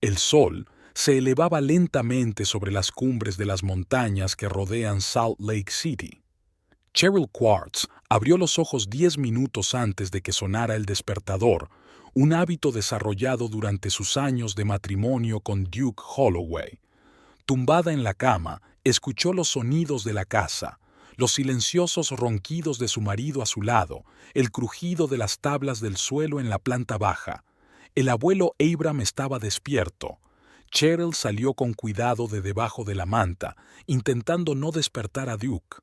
El sol se elevaba lentamente sobre las cumbres de las montañas que rodean Salt Lake City. Cheryl Quartz abrió los ojos 10 minutos antes de que sonara el despertador, un hábito desarrollado durante sus años de matrimonio con Duke Holloway. Tumbada en la cama, escuchó los sonidos de la casa, los silenciosos ronquidos de su marido a su lado, el crujido de las tablas del suelo en la planta baja. El abuelo Abram estaba despierto. Cheryl salió con cuidado de debajo de la manta, intentando no despertar a Duke.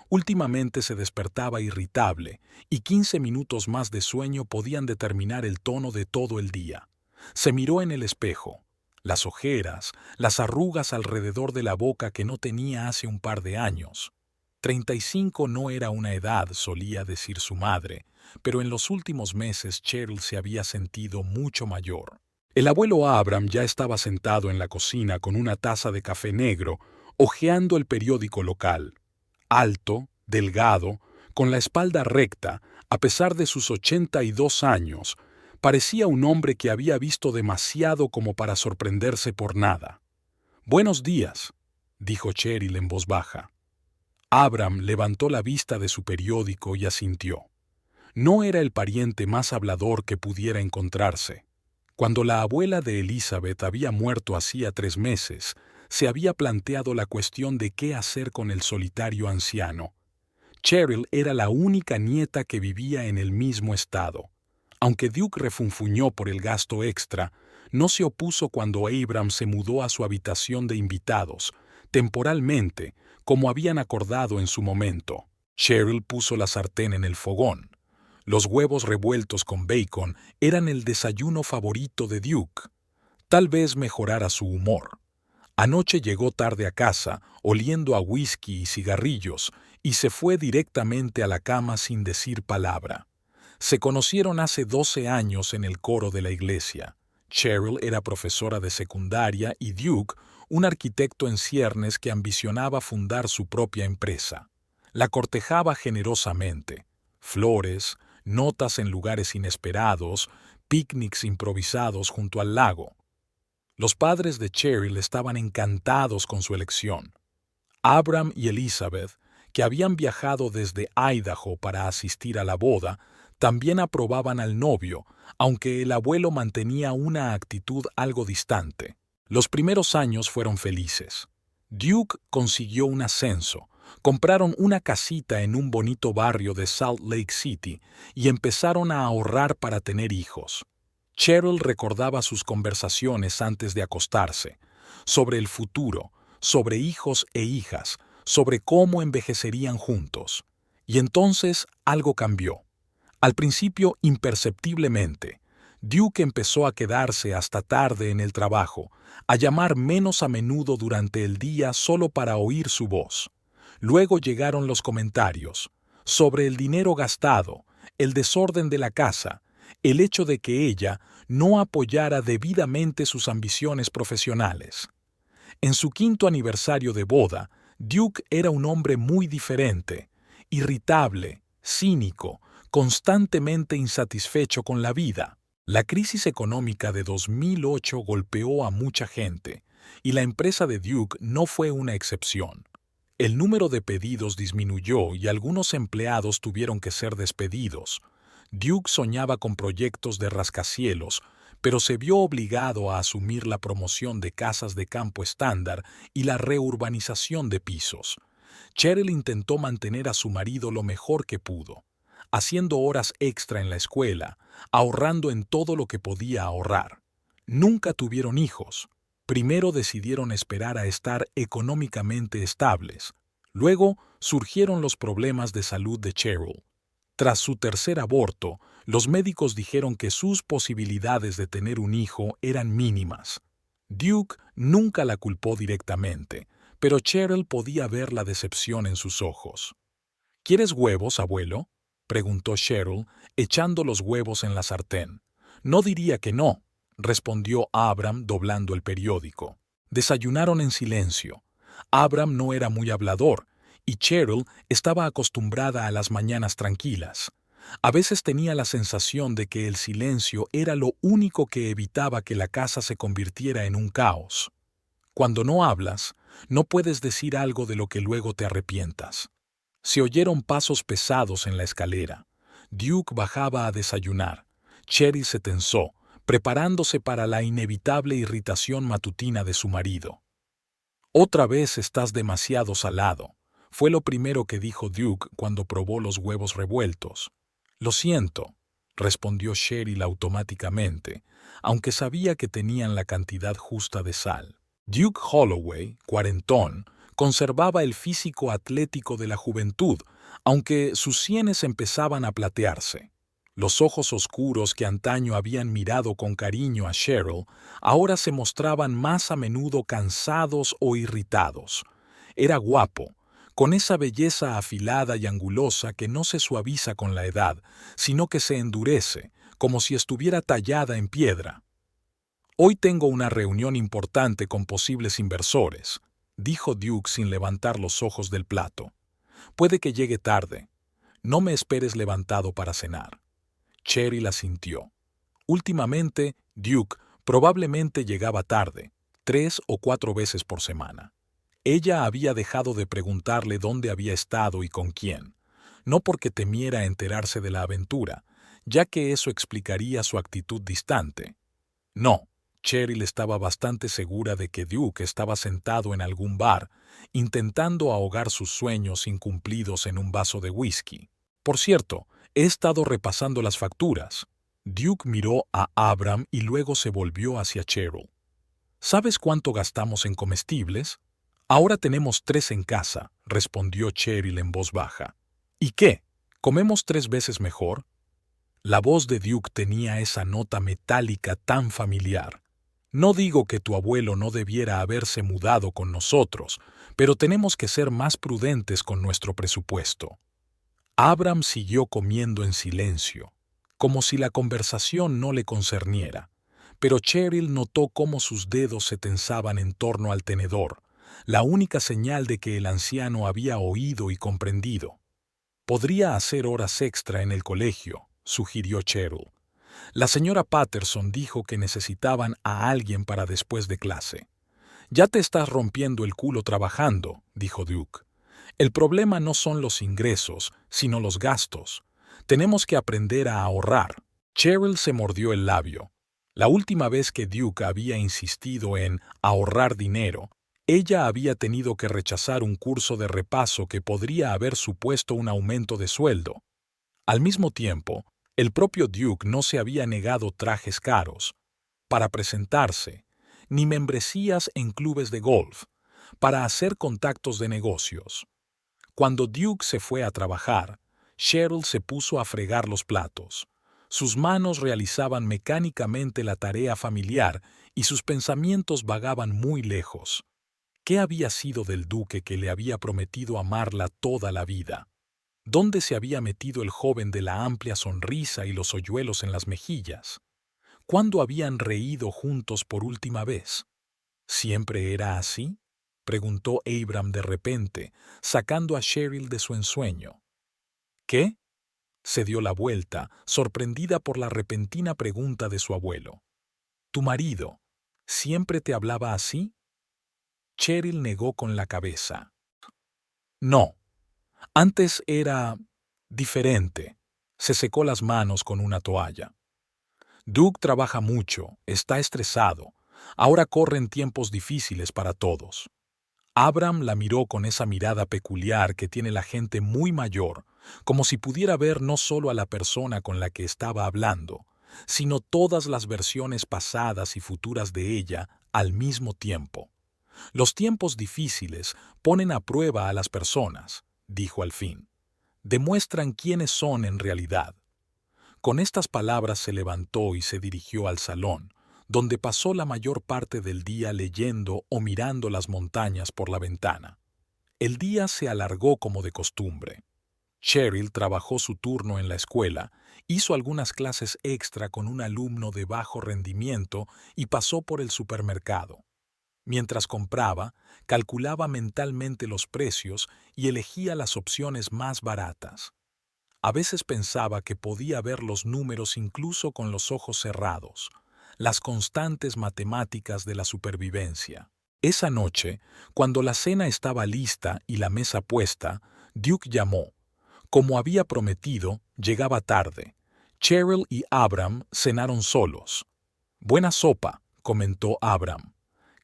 Últimamente se despertaba irritable, y 15 minutos más de sueño podían determinar el tono de todo el día. Se miró en el espejo. Las ojeras, las arrugas alrededor de la boca que no tenía hace un par de años. 35 no era una edad, solía decir su madre, pero en los últimos meses Cheryl se había sentido mucho mayor. El abuelo Abram ya estaba sentado en la cocina con una taza de café negro, hojeando el periódico local. Alto, delgado, con la espalda recta, a pesar de sus 82 años, parecía un hombre que había visto demasiado como para sorprenderse por nada. «Buenos días», dijo Cheryl en voz baja. Abram levantó la vista de su periódico y asintió. No era el pariente más hablador que pudiera encontrarse. Cuando la abuela de Elizabeth había muerto hacía 3 meses, se había planteado la cuestión de qué hacer con el solitario anciano. Cheryl era la única nieta que vivía en el mismo estado. Aunque Duke refunfuñó por el gasto extra, no se opuso cuando Abram se mudó a su habitación de invitados, temporalmente, como habían acordado en su momento. Cheryl puso la sartén en el fogón. Los huevos revueltos con bacon eran el desayuno favorito de Duke. Tal vez mejorara su humor. Anoche llegó tarde a casa, oliendo a whisky y cigarrillos, y se fue directamente a la cama sin decir palabra. Se conocieron hace 12 años en el coro de la iglesia. Cheryl era profesora de secundaria y Duke, un arquitecto en ciernes que ambicionaba fundar su propia empresa. La cortejaba generosamente. Flores, notas en lugares inesperados, picnics improvisados junto al lago. Los padres de Cheryl estaban encantados con su elección. Abram y Elizabeth, que habían viajado desde Idaho para asistir a la boda, también aprobaban al novio, aunque el abuelo mantenía una actitud algo distante. Los primeros años fueron felices. Duke consiguió un ascenso, compraron una casita en un bonito barrio de Salt Lake City y empezaron a ahorrar para tener hijos. Cheryl recordaba sus conversaciones antes de acostarse, sobre el futuro, sobre hijos e hijas, sobre cómo envejecerían juntos. Y entonces algo cambió. Al principio imperceptiblemente. Duke empezó a quedarse hasta tarde en el trabajo, a llamar menos a menudo durante el día solo para oír su voz. Luego llegaron los comentarios sobre el dinero gastado, el desorden de la casa, el hecho de que ella no apoyara debidamente sus ambiciones profesionales. En su 5º aniversario de boda, Duke era un hombre muy diferente, irritable, cínico, constantemente insatisfecho con la vida. La crisis económica de 2008 golpeó a mucha gente, y la empresa de Duke no fue una excepción. El número de pedidos disminuyó y algunos empleados tuvieron que ser despedidos. Duke soñaba con proyectos de rascacielos, pero se vio obligado a asumir la promoción de casas de campo estándar y la reurbanización de pisos. Cheryl intentó mantener a su marido lo mejor que pudo, haciendo horas extra en la escuela, ahorrando en todo lo que podía ahorrar. Nunca tuvieron hijos. Primero decidieron esperar a estar económicamente estables. Luego surgieron los problemas de salud de Cheryl. Tras su tercer aborto, los médicos dijeron que sus posibilidades de tener un hijo eran mínimas. Duke nunca la culpó directamente, pero Cheryl podía ver la decepción en sus ojos. ¿Quieres huevos, abuelo?, preguntó Cheryl, echando los huevos en la sartén. No diría que no, respondió Abram doblando el periódico. Desayunaron en silencio. Abram no era muy hablador, y Cheryl estaba acostumbrada a las mañanas tranquilas. A veces tenía la sensación de que el silencio era lo único que evitaba que la casa se convirtiera en un caos. Cuando no hablas, no puedes decir algo de lo que luego te arrepientas. Se oyeron pasos pesados en la escalera. Duke bajaba a desayunar. Cheryl se tensó, preparándose para la inevitable irritación matutina de su marido. «Otra vez estás demasiado salado», fue lo primero que dijo Duke cuando probó los huevos revueltos. «Lo siento», respondió Cheryl automáticamente, aunque sabía que tenían la cantidad justa de sal. Duke Holloway, cuarentón, conservaba el físico atlético de la juventud, aunque sus sienes empezaban a platearse. Los ojos oscuros que antaño habían mirado con cariño a Cheryl ahora se mostraban más a menudo cansados o irritados. Era guapo, con esa belleza afilada y angulosa que no se suaviza con la edad, sino que se endurece, como si estuviera tallada en piedra. «Hoy tengo una reunión importante con posibles inversores», dijo Duke sin levantar los ojos del plato. «Puede que llegue tarde. No me esperes levantado para cenar». Cheryl asintió. Últimamente, Duke probablemente llegaba tarde, 3 o 4 veces por semana. Ella había dejado de preguntarle dónde había estado y con quién, no porque temiera enterarse de la aventura, ya que eso explicaría su actitud distante. No, Cheryl estaba bastante segura de que Duke estaba sentado en algún bar, intentando ahogar sus sueños incumplidos en un vaso de whisky. «Por cierto, he estado repasando las facturas». Duke miró a Abram y luego se volvió hacia Cheryl. «¿Sabes cuánto gastamos en comestibles?» «Ahora tenemos 3 en casa», respondió Cheryl en voz baja. «¿Y qué? ¿Comemos 3 veces mejor?» La voz de Duke tenía esa nota metálica tan familiar. «No digo que tu abuelo no debiera haberse mudado con nosotros, pero tenemos que ser más prudentes con nuestro presupuesto». Abram siguió comiendo en silencio, como si la conversación no le concerniera, pero Cheryl notó cómo sus dedos se tensaban en torno al tenedor, la única señal de que el anciano había oído y comprendido. «Podría hacer horas extra en el colegio», sugirió Cheryl. «La señora Patterson dijo que necesitaban a alguien para después de clase». «Ya te estás rompiendo el culo trabajando», dijo Duke. «El problema no son los ingresos, sino los gastos. Tenemos que aprender a ahorrar». Cheryl se mordió el labio. La última vez que Duke había insistido en ahorrar dinero, ella había tenido que rechazar un curso de repaso que podría haber supuesto un aumento de sueldo. Al mismo tiempo, el propio Duke no se había negado trajes caros para presentarse, ni membresías en clubes de golf, para hacer contactos de negocios. Cuando Duke se fue a trabajar, Cheryl se puso a fregar los platos. Sus manos realizaban mecánicamente la tarea familiar y sus pensamientos vagaban muy lejos. ¿Qué había sido del duque que le había prometido amarla toda la vida? ¿Dónde se había metido el joven de la amplia sonrisa y los hoyuelos en las mejillas? ¿Cuándo habían reído juntos por última vez? ¿Siempre era así?, preguntó Abram de repente, sacando a Cheryl de su ensueño. ¿Qué? Se dio la vuelta, sorprendida por la repentina pregunta de su abuelo. ¿Tu marido siempre te hablaba así? Cheryl negó con la cabeza. No, antes era diferente. Se secó las manos con una toalla. Duke trabaja mucho, está estresado. Ahora corren tiempos difíciles para todos. Abram la miró con esa mirada peculiar que tiene la gente muy mayor, como si pudiera ver no solo a la persona con la que estaba hablando, sino todas las versiones pasadas y futuras de ella al mismo tiempo. «Los tiempos difíciles ponen a prueba a las personas», dijo al fin. «Demuestran quiénes son en realidad». Con estas palabras se levantó y se dirigió al salón, donde pasó la mayor parte del día leyendo o mirando las montañas por la ventana. El día se alargó como de costumbre. Cheryl trabajó su turno en la escuela, hizo algunas clases extra con un alumno de bajo rendimiento y pasó por el supermercado. Mientras compraba, calculaba mentalmente los precios y elegía las opciones más baratas. A veces pensaba que podía ver los números incluso con los ojos cerrados, las constantes matemáticas de la supervivencia. Esa noche, cuando la cena estaba lista y la mesa puesta, Duke llamó. Como había prometido, llegaba tarde. Cheryl y Abram cenaron solos. «Buena sopa», comentó Abram.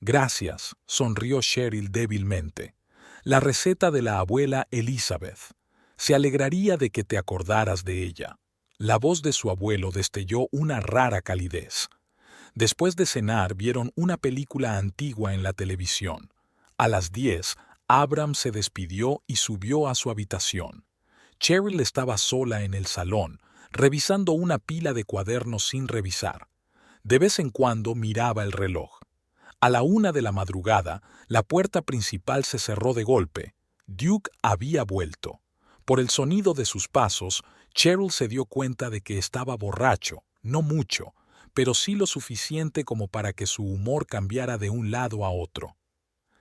«Gracias», sonrió Cheryl débilmente. «La receta de la abuela Elizabeth. Se alegraría de que te acordaras de ella». La voz de su abuelo destelló una rara calidez. Después de cenar, vieron una película antigua en la televisión. A las 10, Abram se despidió y subió a su habitación. Cheryl estaba sola en el salón, revisando una pila de cuadernos sin revisar. De vez en cuando miraba el reloj. A la 1 de la madrugada, la puerta principal se cerró de golpe. Duke había vuelto. Por el sonido de sus pasos, Cheryl se dio cuenta de que estaba borracho, no mucho, pero sí lo suficiente como para que su humor cambiara de un lado a otro.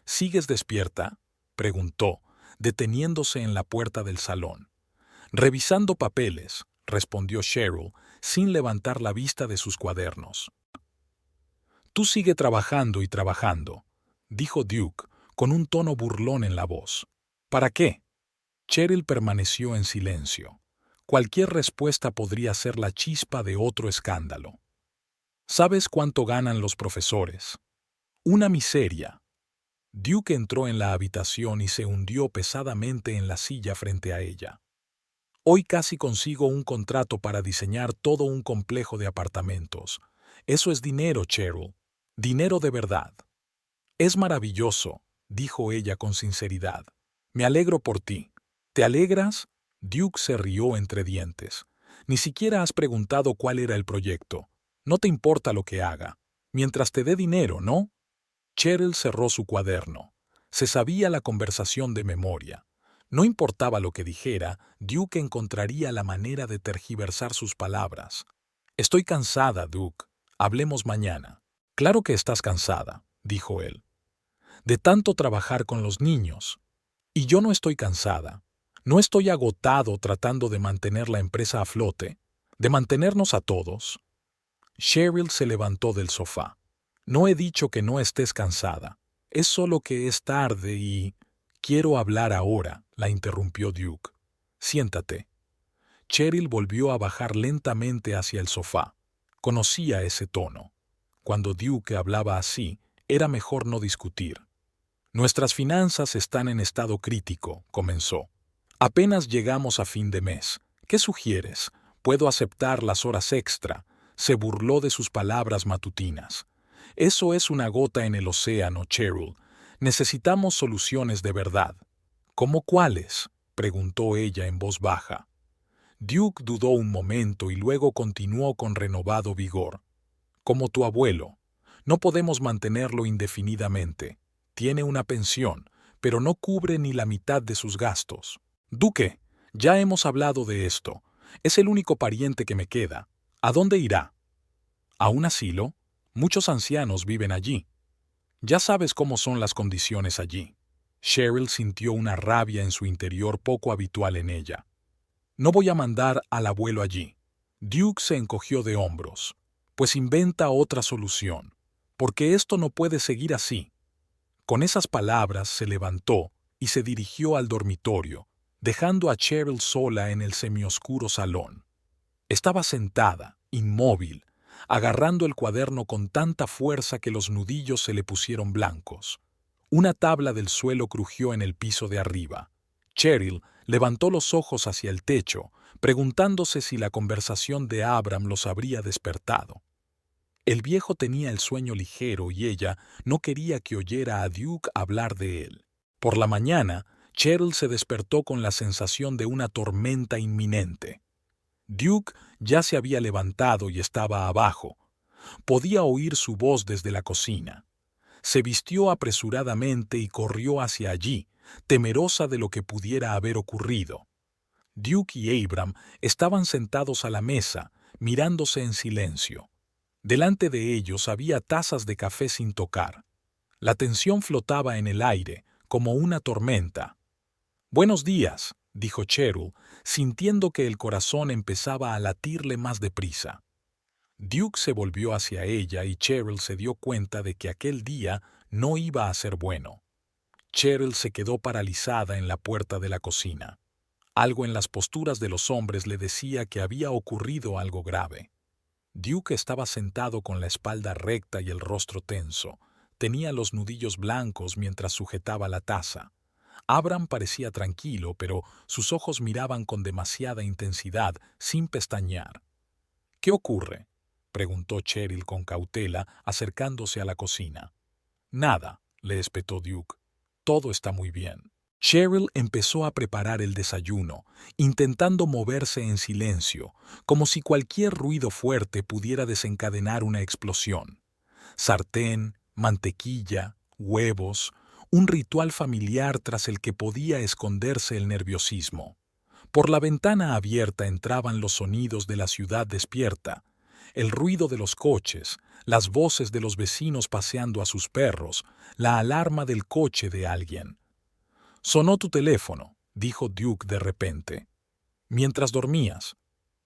«¿Sigues despierta?», preguntó, deteniéndose en la puerta del salón. «Revisando papeles», respondió Cheryl, sin levantar la vista de sus cuadernos. «Tú sigue trabajando y trabajando», dijo Duke, con un tono burlón en la voz. «¿Para qué?». Cheryl permaneció en silencio. Cualquier respuesta podría ser la chispa de otro escándalo. «¿Sabes cuánto ganan los profesores?». «Una miseria». Duke entró en la habitación y se hundió pesadamente en la silla frente a ella. «Hoy casi consigo un contrato para diseñar todo un complejo de apartamentos. Eso es dinero, Cheryl. Dinero de verdad». «Es maravilloso», dijo ella con sinceridad. «Me alegro por ti». «¿Te alegras?». Duke se rió entre dientes. «Ni siquiera has preguntado cuál era el proyecto. No te importa lo que haga. Mientras te dé dinero, ¿no?». Cheryl cerró su cuaderno. Se sabía la conversación de memoria. No importaba lo que dijera, Duke encontraría la manera de tergiversar sus palabras. «Estoy cansada, Duke. Hablemos mañana». «Claro que estás cansada», dijo él. «De tanto trabajar con los niños. Y yo no estoy cansada. No estoy agotado tratando de mantener la empresa a flote, de mantenernos a todos». Cheryl se levantó del sofá. «No he dicho que no estés cansada. Es solo que es tarde y...». «Quiero hablar ahora», la interrumpió Duke. «Siéntate». Cheryl volvió a bajar lentamente hacia el sofá. Conocía ese tono. Cuando Duke hablaba así, era mejor no discutir. «Nuestras finanzas están en estado crítico», comenzó. «Apenas llegamos a fin de mes. ¿Qué sugieres? Puedo aceptar las horas extra». Se burló de sus palabras matutinas. «Eso es una gota en el océano, Cheryl. Necesitamos soluciones de verdad». «¿Cómo cuáles?», preguntó ella en voz baja. Duke dudó un momento y luego continuó con renovado vigor. «Como tu abuelo. No podemos mantenerlo indefinidamente. Tiene una pensión, pero no cubre ni la mitad de sus gastos. Duque, ya hemos hablado de esto. Es el único pariente que me queda. ¿A dónde irá?». «¿A un asilo? Muchos ancianos viven allí. Ya sabes cómo son las condiciones allí». Cheryl sintió una rabia en su interior poco habitual en ella. «No voy a mandar al abuelo allí». Duke se encogió de hombros. «Pues inventa otra solución, porque esto no puede seguir así». Con esas palabras se levantó y se dirigió al dormitorio, dejando a Cheryl sola en el semioscuro salón. Estaba sentada, inmóvil, agarrando el cuaderno con tanta fuerza que los nudillos se le pusieron blancos. Una tabla del suelo crujió en el piso de arriba. Cheryl levantó los ojos hacia el techo, preguntándose si la conversación de Abram los habría despertado. El viejo tenía el sueño ligero y ella no quería que oyera a Duke hablar de él. Por la mañana, Cheryl se despertó con la sensación de una tormenta inminente. Duke ya se había levantado y estaba abajo. Podía oír su voz desde la cocina. Se vistió apresuradamente y corrió hacia allí, temerosa de lo que pudiera haber ocurrido. Duke y Abram estaban sentados a la mesa, mirándose en silencio. Delante de ellos había tazas de café sin tocar. La tensión flotaba en el aire, como una tormenta. «Buenos días», dijo Cheryl, sintiendo que el corazón empezaba a latirle más deprisa. Duke se volvió hacia ella y Cheryl se dio cuenta de que aquel día no iba a ser bueno. Cheryl se quedó paralizada en la puerta de la cocina. Algo en las posturas de los hombres le decía que había ocurrido algo grave. Duke estaba sentado con la espalda recta y el rostro tenso. Tenía los nudillos blancos mientras sujetaba la taza. Abram parecía tranquilo, pero sus ojos miraban con demasiada intensidad, sin pestañear. «¿Qué ocurre?», preguntó Cheryl con cautela, acercándose a la cocina. «Nada», le espetó Duke. «Todo está muy bien». Cheryl empezó a preparar el desayuno, intentando moverse en silencio, como si cualquier ruido fuerte pudiera desencadenar una explosión. Sartén, mantequilla, huevos, un ritual familiar tras el que podía esconderse el nerviosismo. Por la ventana abierta entraban los sonidos de la ciudad despierta, el ruido de los coches, las voces de los vecinos paseando a sus perros, la alarma del coche de alguien. «Sonó tu teléfono», dijo Duke de repente. «Mientras dormías».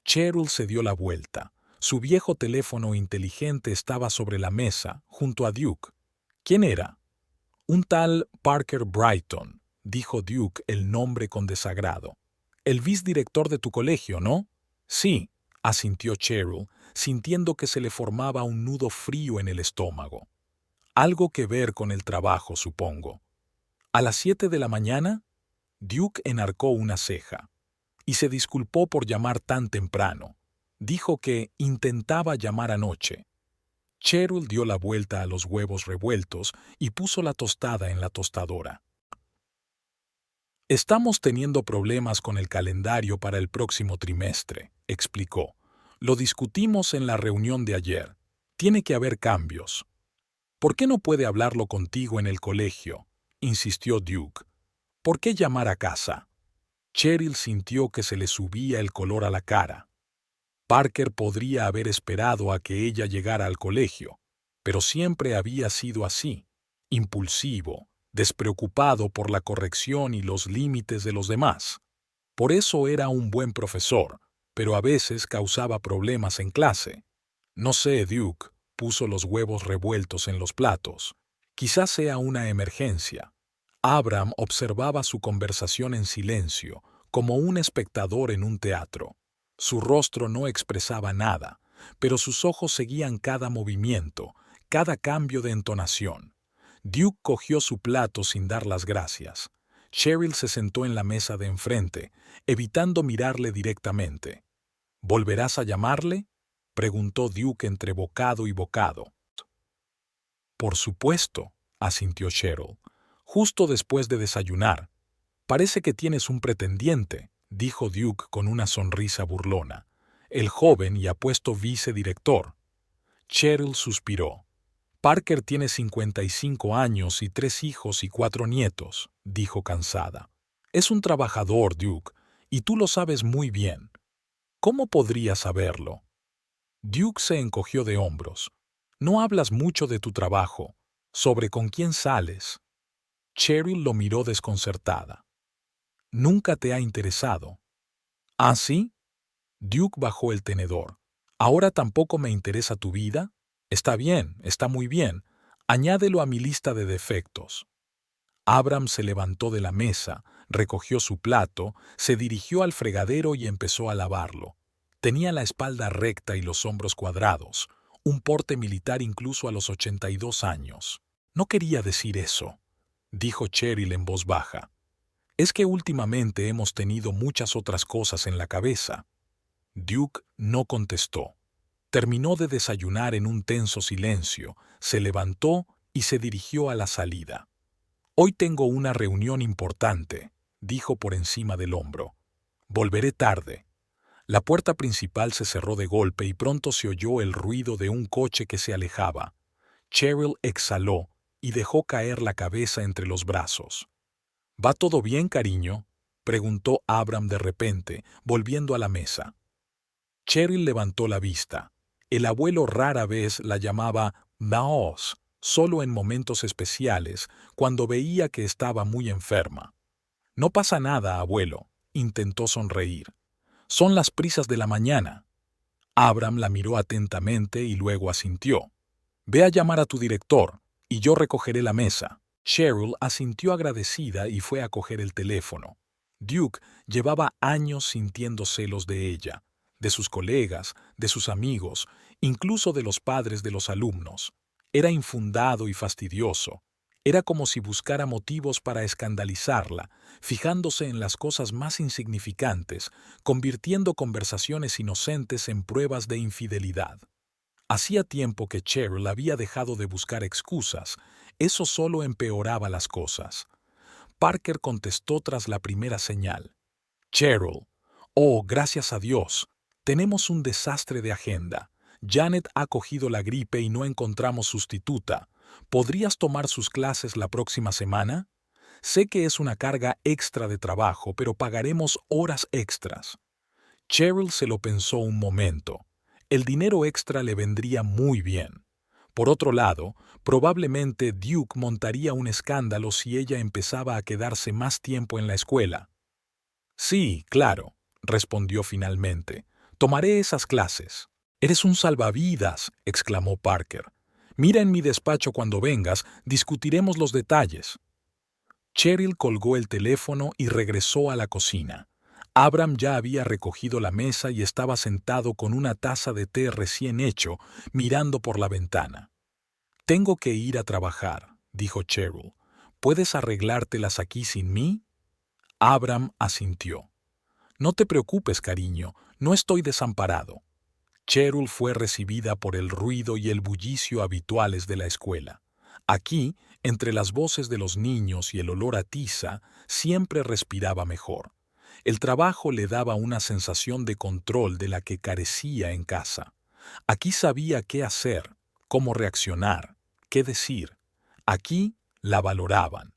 Cheryl se dio la vuelta. Su viejo teléfono inteligente estaba sobre la mesa, junto a Duke. «¿Quién era?» «Un tal Parker Brighton», dijo Duke el nombre con desagrado. «El vicedirector de tu colegio, ¿no?» «Sí», asintió Cheryl, sintiendo que se le formaba un nudo frío en el estómago. «Algo que ver con el trabajo, supongo». «¿A las 7 de la mañana?» Duke enarcó una ceja y se disculpó por llamar tan temprano. Dijo que intentaba llamar anoche. Cheryl dio la vuelta a los huevos revueltos y puso la tostada en la tostadora. «Estamos teniendo problemas con el calendario para el próximo trimestre», explicó. «Lo discutimos en la reunión de ayer. Tiene que haber cambios». «¿Por qué no puede hablarlo contigo en el colegio?», insistió Duke. «¿Por qué llamar a casa?». Cheryl sintió que se le subía el color a la cara. Parker podría haber esperado a que ella llegara al colegio, pero siempre había sido así, impulsivo, despreocupado por la corrección y los límites de los demás. Por eso era un buen profesor, pero a veces causaba problemas en clase. «No sé, Duke», puso los huevos revueltos en los platos. «Quizás sea una emergencia». Abram observaba su conversación en silencio, como un espectador en un teatro. Su rostro no expresaba nada, pero sus ojos seguían cada movimiento, cada cambio de entonación. Duke cogió su plato sin dar las gracias. Cheryl se sentó en la mesa de enfrente, evitando mirarle directamente. «¿Volverás a llamarle?», preguntó Duke entre bocado y bocado. «Por supuesto», asintió Cheryl. «Justo después de desayunar». «Parece que tienes un pretendiente», dijo Duke con una sonrisa burlona. «El joven y apuesto vicedirector». Cheryl suspiró. «Parker tiene 55 años y 3 hijos y 4 nietos», dijo cansada. «Es un trabajador, Duke, y tú lo sabes muy bien». «¿Cómo podría saberlo?». Duke se encogió de hombros. «No hablas mucho de tu trabajo, sobre con quién sales». Cheryl lo miró desconcertada. «¿Nunca te ha interesado?». «¿Ah, sí?». Duke bajó el tenedor. «¿Ahora tampoco me interesa tu vida?». «Está bien, está muy bien. Añádelo a mi lista de defectos». Abram se levantó de la mesa, recogió su plato, se dirigió al fregadero y empezó a lavarlo. Tenía la espalda recta y los hombros cuadrados, un porte militar incluso a los 82 años. «No quería decir eso», dijo Cheryl en voz baja. «Es que últimamente hemos tenido muchas otras cosas en la cabeza». Duke no contestó. Terminó de desayunar en un tenso silencio, se levantó y se dirigió a la salida. «Hoy tengo una reunión importante», dijo por encima del hombro. «Volveré tarde». La puerta principal se cerró de golpe y pronto se oyó el ruido de un coche que se alejaba. Cheryl exhaló y dejó caer la cabeza entre los brazos. «¿Va todo bien, cariño?», preguntó Abram de repente, volviendo a la mesa. Cheryl levantó la vista. El abuelo rara vez la llamaba Maos, solo en momentos especiales, cuando veía que estaba muy enferma. «No pasa nada, abuelo», intentó sonreír. Son las prisas de la mañana. Abram la miró atentamente y luego asintió. Ve a llamar a tu director, y yo recogeré la mesa. Cheryl asintió agradecida y fue a coger el teléfono. Duke llevaba años sintiendo celos de ella, de sus colegas, de sus amigos, incluso de los padres de los alumnos. Era infundado y fastidioso. Era como si buscara motivos para escandalizarla, fijándose en las cosas más insignificantes, convirtiendo conversaciones inocentes en pruebas de infidelidad. Hacía tiempo que Cheryl había dejado de buscar excusas. Eso solo empeoraba las cosas. Parker contestó tras la primera señal. Cheryl, oh, gracias a Dios. Tenemos un desastre de agenda. Janet ha cogido la gripe y no encontramos sustituta. ¿Podrías tomar sus clases la próxima semana? Sé que es una carga extra de trabajo, pero pagaremos horas extras. Cheryl se lo pensó un momento. El dinero extra le vendría muy bien. Por otro lado, probablemente Duke montaría un escándalo si ella empezaba a quedarse más tiempo en la escuela. Sí, claro, respondió finalmente. Tomaré esas clases. Eres un salvavidas, exclamó Parker. Mira en mi despacho cuando vengas, discutiremos los detalles. Cheryl colgó el teléfono y regresó a la cocina. Abram ya había recogido la mesa y estaba sentado con una taza de té recién hecho, mirando por la ventana. Tengo que ir a trabajar, dijo Cheryl. ¿Puedes arreglártelas aquí sin mí? Abram asintió. No te preocupes, cariño, no estoy desamparado. Cheryl fue recibida por el ruido y el bullicio habituales de la escuela. Aquí, entre las voces de los niños y el olor a tiza, siempre respiraba mejor. El trabajo le daba una sensación de control de la que carecía en casa. Aquí sabía qué hacer, cómo reaccionar, qué decir. Aquí la valoraban.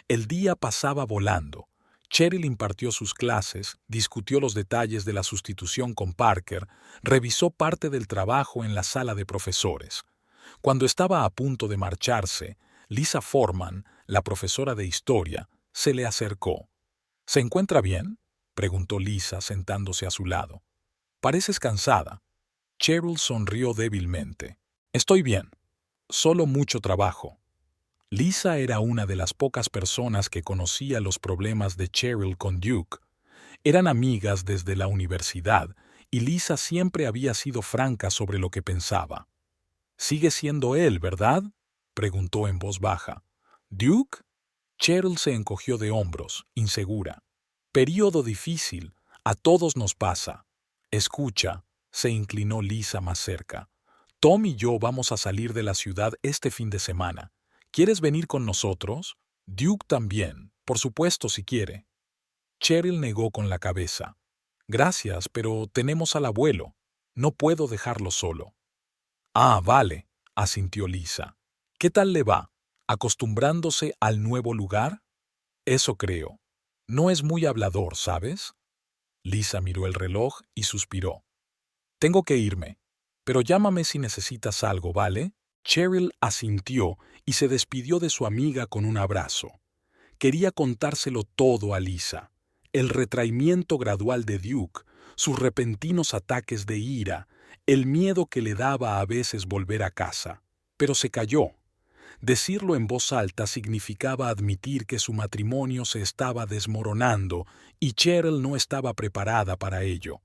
El día pasaba volando. Cheryl impartió sus clases, discutió los detalles de la sustitución con Parker, revisó parte del trabajo en la sala de profesores. Cuando estaba a punto de marcharse, Lisa Forman, la profesora de historia, se le acercó. ¿Se encuentra bien?, preguntó Lisa sentándose a su lado. Pareces cansada. Cheryl sonrió débilmente. Estoy bien. Solo mucho trabajo. Lisa era una de las pocas personas que conocía los problemas de Cheryl con Duke. Eran amigas desde la universidad y Lisa siempre había sido franca sobre lo que pensaba. «Sigue siendo él, ¿verdad?», preguntó en voz baja. «¿Duke?». Cheryl se encogió de hombros, insegura. «Período difícil. A todos nos pasa». «Escucha», se inclinó Lisa más cerca. «Tom y yo vamos a salir de la ciudad este fin de semana. ¿Quieres venir con nosotros? Duke también, por supuesto si quiere». Cheryl negó con la cabeza. «Gracias, pero tenemos al abuelo. No puedo dejarlo solo». «Ah, vale», asintió Lisa. «¿Qué tal le va? ¿Acostumbrándose al nuevo lugar?» «Eso creo. No es muy hablador, ¿sabes?». Lisa miró el reloj y suspiró. «Tengo que irme, pero llámame si necesitas algo, ¿vale?». Cheryl asintió y se despidió de su amiga con un abrazo. Quería contárselo todo a Lisa. El retraimiento gradual de Duke, sus repentinos ataques de ira, el miedo que le daba a veces volver a casa. Pero se calló. Decirlo en voz alta significaba admitir que su matrimonio se estaba desmoronando y Cheryl no estaba preparada para ello.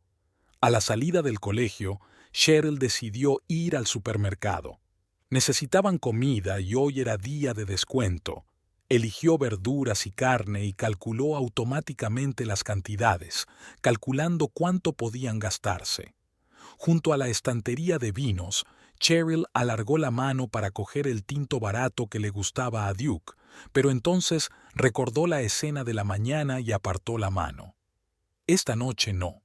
A la salida del colegio, Cheryl decidió ir al supermercado. Necesitaban comida y hoy era día de descuento. Eligió verduras y carne y calculó automáticamente las cantidades, calculando cuánto podían gastarse. Junto a la estantería de vinos, Cheryl alargó la mano para coger el tinto barato que le gustaba a Duke, pero entonces recordó la escena de la mañana y apartó la mano. Esta noche no.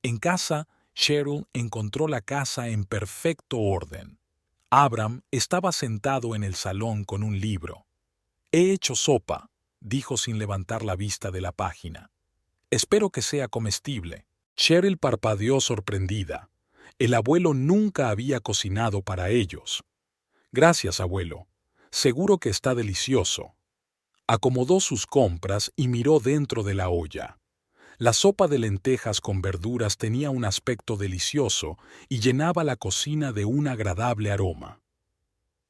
En casa, Cheryl encontró la casa en perfecto orden. Abram estaba sentado en el salón con un libro. «He hecho sopa», dijo sin levantar la vista de la página. «Espero que sea comestible». Cheryl parpadeó sorprendida. El abuelo nunca había cocinado para ellos. «Gracias, abuelo. Seguro que está delicioso». Acomodó sus compras y miró dentro de la olla. La sopa de lentejas con verduras tenía un aspecto delicioso y llenaba la cocina de un agradable aroma.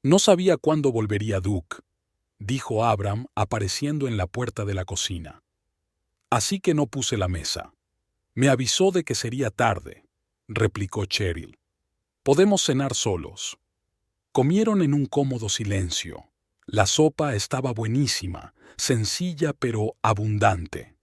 No sabía cuándo volvería Duke, dijo Abram apareciendo en la puerta de la cocina. Así que no puse la mesa. Me avisó de que sería tarde, replicó Cheryl. Podemos cenar solos. Comieron en un cómodo silencio. La sopa estaba buenísima, sencilla pero abundante.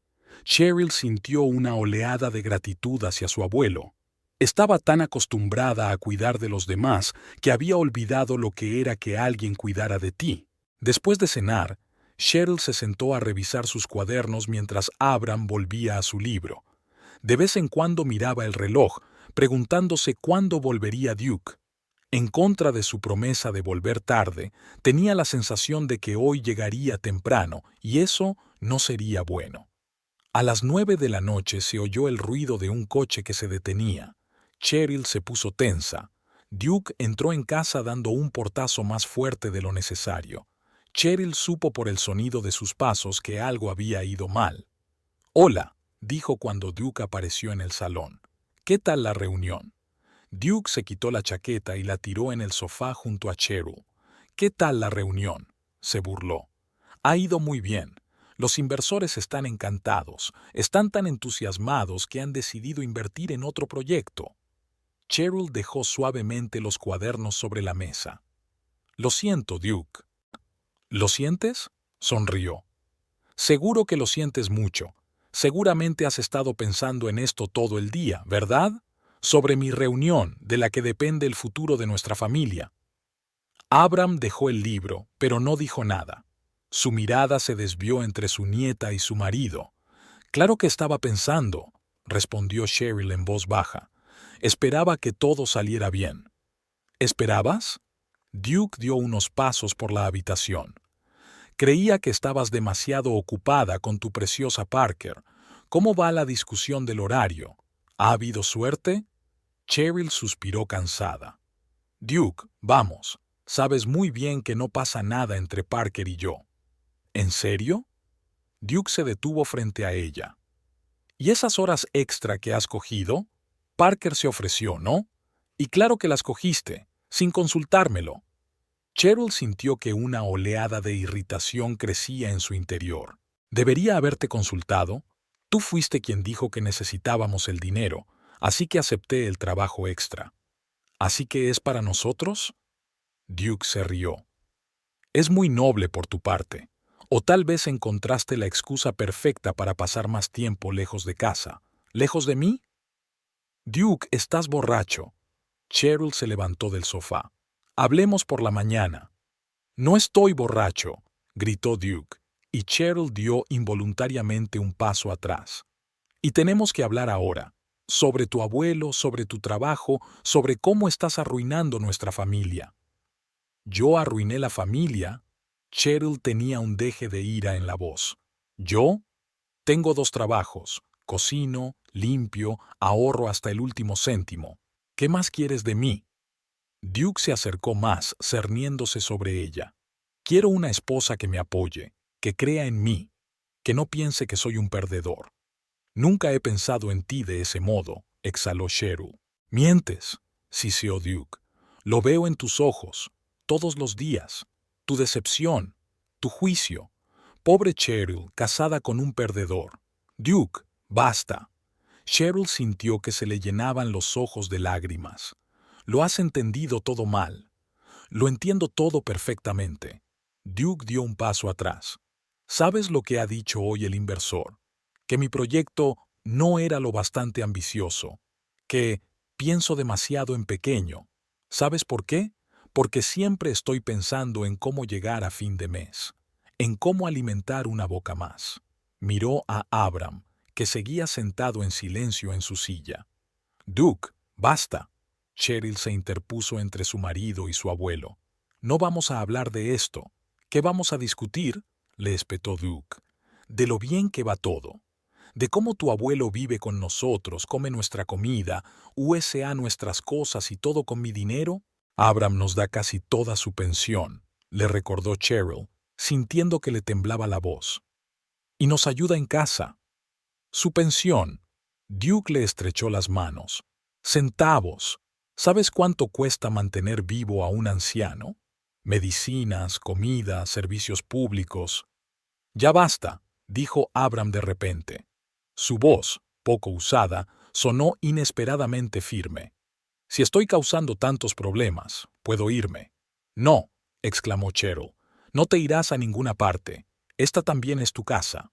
Cheryl sintió una oleada de gratitud hacia su abuelo. Estaba tan acostumbrada a cuidar de los demás que había olvidado lo que era que alguien cuidara de ti. Después de cenar, Cheryl se sentó a revisar sus cuadernos mientras Abram volvía a su libro. De vez en cuando miraba el reloj, preguntándose cuándo volvería Duke. En contra de su promesa de volver tarde, tenía la sensación de que hoy llegaría temprano, y eso no sería bueno. A las 9 de la noche se oyó el ruido de un coche que se detenía. Cheryl se puso tensa. Duke entró en casa dando un portazo más fuerte de lo necesario. Cheryl supo por el sonido de sus pasos que algo había ido mal. «Hola», dijo cuando Duke apareció en el salón. «¿Qué tal la reunión?» Duke se quitó la chaqueta y la tiró en el sofá junto a Cheryl. «¿Qué tal la reunión?», se burló. «Ha ido muy bien. Los inversores están encantados, están tan entusiasmados que han decidido invertir en otro proyecto». Cheryl dejó suavemente los cuadernos sobre la mesa. «Lo siento, Duke». «¿Lo sientes?», sonrió. «Seguro que lo sientes mucho. Seguramente has estado pensando en esto todo el día, ¿verdad? Sobre mi reunión, de la que depende el futuro de nuestra familia». Abram dejó el libro, pero no dijo nada. Su mirada se desvió entre su nieta y su marido. «Claro que estaba pensando», respondió Cheryl en voz baja. «Esperaba que todo saliera bien». «¿Esperabas?». Duke dio unos pasos por la habitación. «Creía que estabas demasiado ocupada con tu preciosa Parker. ¿Cómo va la discusión del horario? ¿Ha habido suerte?». Cheryl suspiró cansada. «Duke, vamos. Sabes muy bien que no pasa nada entre Parker y yo». «¿En serio?». Duke se detuvo frente a ella. «¿Y esas horas extra que has cogido? Parker se ofreció, ¿no? Y claro que las cogiste, sin consultármelo». Cheryl sintió que una oleada de irritación crecía en su interior. «Debería haberte consultado. Tú fuiste quien dijo que necesitábamos el dinero, así que acepté el trabajo extra». «¿Así que es para nosotros?». Duke se rió. «Es muy noble por tu parte. O tal vez encontraste la excusa perfecta para pasar más tiempo lejos de casa. ¿Lejos de mí?». «Duke, estás borracho». Cheryl se levantó del sofá. «Hablemos por la mañana». «No estoy borracho», gritó Duke, y Cheryl dio involuntariamente un paso atrás. «Y tenemos que hablar ahora. Sobre tu abuelo, sobre tu trabajo, sobre cómo estás arruinando nuestra familia». «¿Yo arruiné la familia?». Cheryl tenía un deje de ira en la voz. «¿Yo? Tengo 2 trabajos. Cocino, limpio, ahorro hasta el último céntimo. ¿Qué más quieres de mí?». Duke se acercó más, cerniéndose sobre ella. «Quiero una esposa que me apoye, que crea en mí, que no piense que soy un perdedor». «Nunca he pensado en ti de ese modo», exhaló Cheryl. «Mientes», siseó Duke. «Lo veo en tus ojos, todos los días. Tu decepción, tu juicio. Pobre Cheryl, casada con un perdedor». «Duke, basta». Cheryl sintió que se le llenaban los ojos de lágrimas. «Lo has entendido todo mal». «Lo entiendo todo perfectamente». Duke dio un paso atrás. «¿Sabes lo que ha dicho hoy el inversor? Que mi proyecto no era lo bastante ambicioso. Que pienso demasiado en pequeño. ¿Sabes por qué? Porque siempre estoy pensando en cómo llegar a fin de mes, en cómo alimentar una boca más». Miró a Abram, que seguía sentado en silencio en su silla. «Duke, basta». Cheryl se interpuso entre su marido y su abuelo. «No vamos a hablar de esto». «¿Qué vamos a discutir?», le espetó Duke. «De lo bien que va todo. De cómo tu abuelo vive con nosotros, come nuestra comida, USA nuestras cosas y todo con mi dinero». «Abram nos da casi toda su pensión», le recordó Cheryl, sintiendo que le temblaba la voz. «Y nos ayuda en casa». Su pensión. Duke le estrechó las manos. Centavos. ¿Sabes cuánto cuesta mantener vivo a un anciano? Medicinas, comida, servicios públicos. Ya basta, dijo Abram de repente. Su voz, poco usada, sonó inesperadamente firme. Si estoy causando tantos problemas, ¿puedo irme? No, exclamó Cheryl. No te irás a ninguna parte. Esta también es tu casa.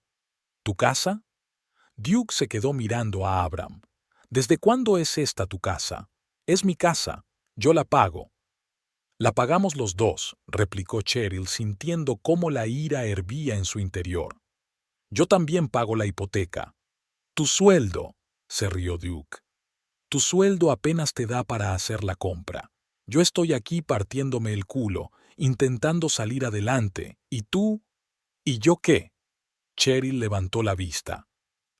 ¿Tu casa? Duke se quedó mirando a Abram. ¿Desde cuándo es esta tu casa? Es mi casa. Yo la pago. La pagamos los dos, replicó Cheryl sintiendo cómo la ira hervía en su interior. Yo también pago la hipoteca. Tu sueldo, se rió Duke. Tu sueldo apenas te da para hacer la compra. Yo estoy aquí partiéndome el culo, intentando salir adelante, y tú... ¿Y yo qué? Cheryl levantó la vista.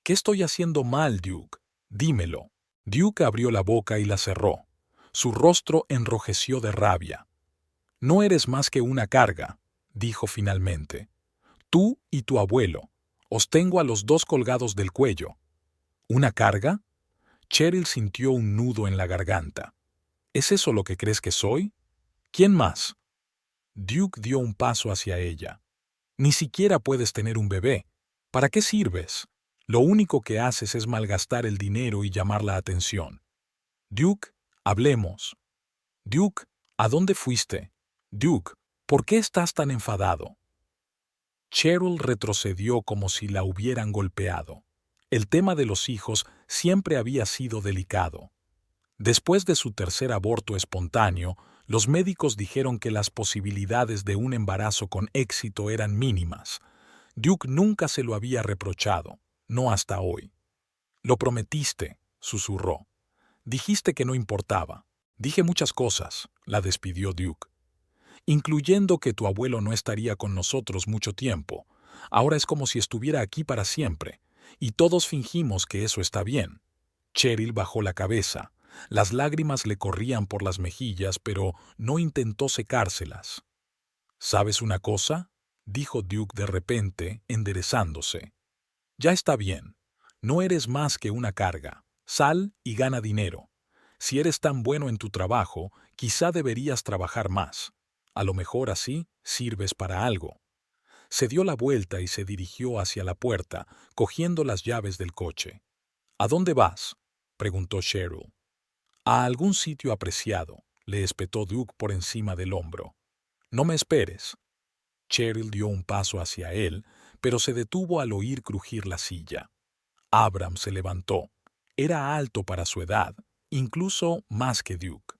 ¿Qué estoy haciendo mal, Duke? Dímelo. Duke abrió la boca y la cerró. Su rostro enrojeció de rabia. No eres más que una carga, dijo finalmente. Tú y tu abuelo. Os tengo a los dos colgados del cuello. ¿Una carga? Cheryl sintió un nudo en la garganta. ¿Es eso lo que crees que soy? ¿Quién más? Duke dio un paso hacia ella. Ni siquiera puedes tener un bebé. ¿Para qué sirves? Lo único que haces es malgastar el dinero y llamar la atención. Duke, hablemos. Duke, ¿a dónde fuiste? Duke, ¿por qué estás tan enfadado? Cheryl retrocedió como si la hubieran golpeado. El tema de los hijos siempre había sido delicado. Después de su tercer aborto espontáneo, los médicos dijeron que las posibilidades de un embarazo con éxito eran mínimas. Duke nunca se lo había reprochado, no hasta hoy. Lo prometiste, susurró. Dijiste que no importaba. Dije muchas cosas, la despidió Duke. Incluyendo que tu abuelo no estaría con nosotros mucho tiempo. Ahora es como si estuviera aquí para siempre, y todos fingimos que eso está bien. Cheryl bajó la cabeza. Las lágrimas le corrían por las mejillas, pero no intentó secárselas. ¿Sabes una cosa?, dijo Duke de repente, enderezándose. Ya está bien. No eres más que una carga. Sal y gana dinero. Si eres tan bueno en tu trabajo, quizá deberías trabajar más. A lo mejor así sirves para algo. Se dio la vuelta y se dirigió hacia la puerta, cogiendo las llaves del coche. ¿A dónde vas?, preguntó Cheryl. A algún sitio apreciado, le espetó Duke por encima del hombro. No me esperes. Cheryl dio un paso hacia él, pero se detuvo al oír crujir la silla. Abram se levantó. Era alto para su edad, incluso más que Duke.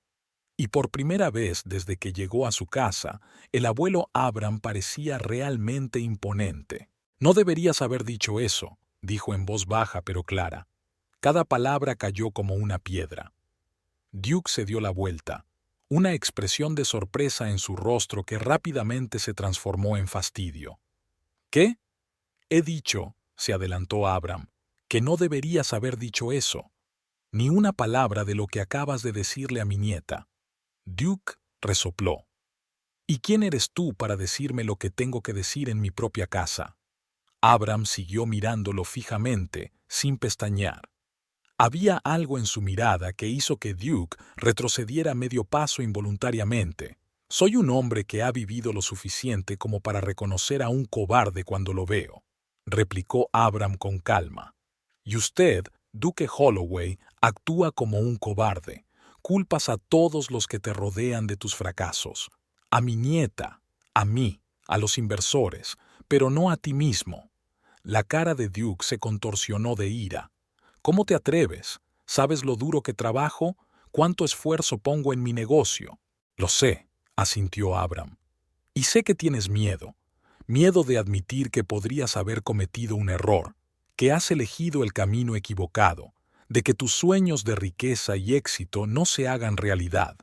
Y por primera vez desde que llegó a su casa, el abuelo Abram parecía realmente imponente. No deberías haber dicho eso, dijo en voz baja pero clara. Cada palabra cayó como una piedra. Duke se dio la vuelta, una expresión de sorpresa en su rostro que rápidamente se transformó en fastidio. ¿Qué? He dicho, se adelantó Abram, que no deberías haber dicho eso. Ni una palabra de lo que acabas de decirle a mi nieta. Duke resopló. ¿Y quién eres tú para decirme lo que tengo que decir en mi propia casa? Abram siguió mirándolo fijamente, sin pestañear. Había algo en su mirada que hizo que Duke retrocediera medio paso involuntariamente. Soy un hombre que ha vivido lo suficiente como para reconocer a un cobarde cuando lo veo, replicó Abram con calma. Y usted, Duke Holloway, actúa como un cobarde. Culpas a todos los que te rodean de tus fracasos. A mi nieta, a mí, a los inversores, pero no a ti mismo. La cara de Duke se contorsionó de ira. ¿Cómo te atreves? ¿Sabes lo duro que trabajo? ¿Cuánto esfuerzo pongo en mi negocio? Lo sé, asintió Abram. Y sé que tienes miedo. Miedo de admitir que podrías haber cometido un error, que has elegido el camino equivocado, de que tus sueños de riqueza y éxito no se hagan realidad.